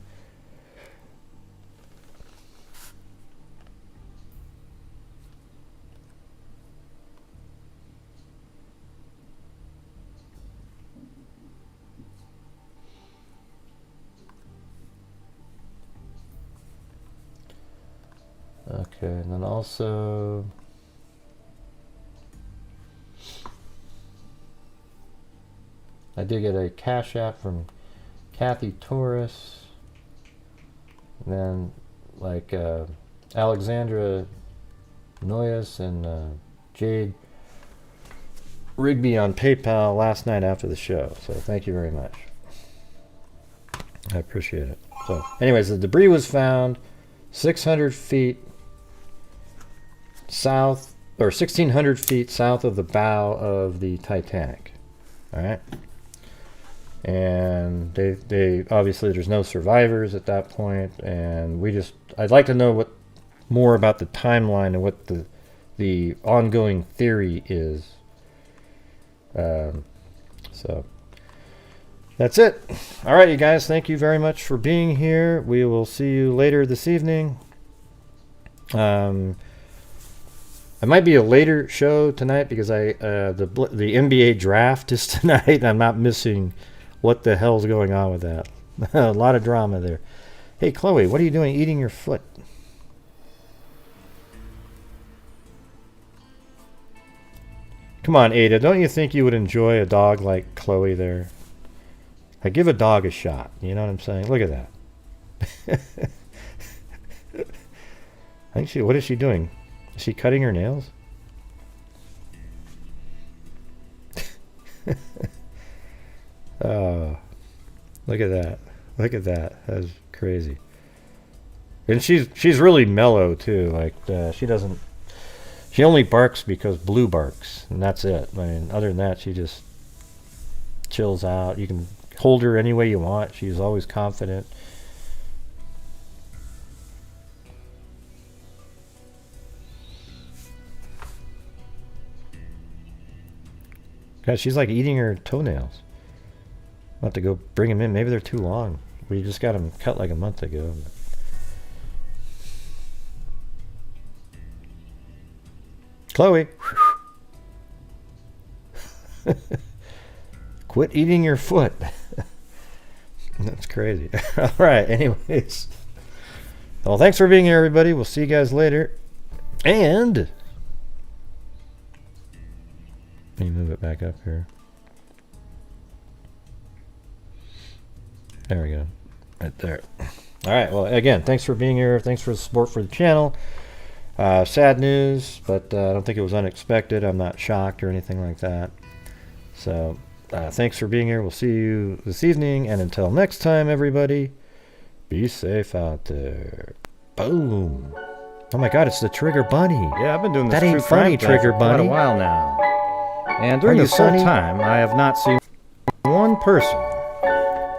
Okay, and then also I did get a Cash App from Kathy Torres, and then like Alexandra Noyes and Jade Rigby on PayPal last night after the show. So thank you very much. I appreciate it. So anyways, the debris was found 600 feet south, or 1,600 feet south of the bow of the Titanic. All right. And they obviously there's no survivors at that point, and I'd like to know more about the timeline and what the ongoing theory is. So that's it. All right, you guys, thank you very much for being here. We will see you later this evening. It might be a later show tonight because the NBA draft is tonight. I'm not missing what the hell's going on with that. A lot of drama there. Hey, Chloe, what are you doing eating your foot? Come on, Ada, don't you think you would enjoy a dog like Chloe there? I give a dog a shot. You know what I'm saying? Look at that. What is she doing? Is she cutting her nails? Oh, look at that. Look at that. That's crazy. And she's really mellow too. Like she only barks because Blue barks, and that's it. I mean, other than that, she just chills out. You can hold her any way you want. She's always confident. God, she's like eating her toenails. I'll have to go bring them in. Maybe they're too long. We just got them cut like a month ago. Chloe. Quit eating your foot. That's crazy. All right, anyways. Well, thanks for being here, everybody. We'll see you guys later. And let me move it back up here. There we go. Right there. All right, well, again, thanks for being here. Thanks for the support for the channel. Sad news, but I don't think it was unexpected. I'm not shocked or anything like that. So thanks for being here. We'll see you this evening. And until next time, everybody, be safe out there. Boom. Oh my God, it's the Trigger Bunny.
Yeah, I've been doing this
that ain't funny, Trigger
for
Bunny.
quite a while now. And during this whole time, I have not seen one person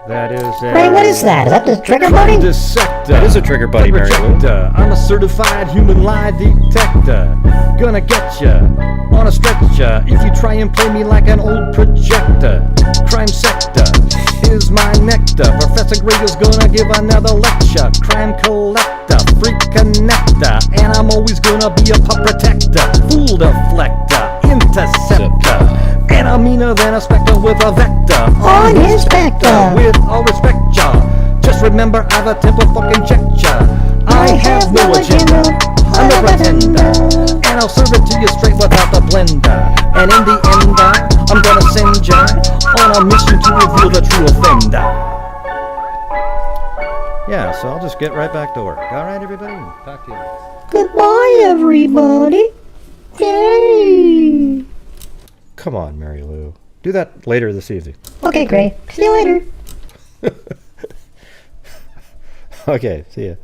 that is a...
Ray, what is that? Is that the Trigger Bunny?
That
is a Trigger Bunny, Mary Lou.
I'm a certified human lie detector. Gonna get ya on a stretcher if you try and play me like an old projector. Crime sector is my nectar. Professor Grader's gonna give another lecture. Crime collector, freak connector, and I'm always gonna be a pup protector. Fool deflector, interceptor, and I'm meaner than a spectre with a vector.
On Inspector.
With all respect, ya. Just remember I've a temper fucking check ya. I have no agenda. I'm no pretender, and I'll serve it to you straight without the blender. And in the end, I'm gonna send ya on a mission to reveal the true offender.
Yeah, so I'll just get right back to work. All right, everybody? Talk to you later.
Goodbye, everybody. Yay.
Come on, Mary Lou. Do that later this evening.
Okay, Gray. See you later.
Okay, see ya.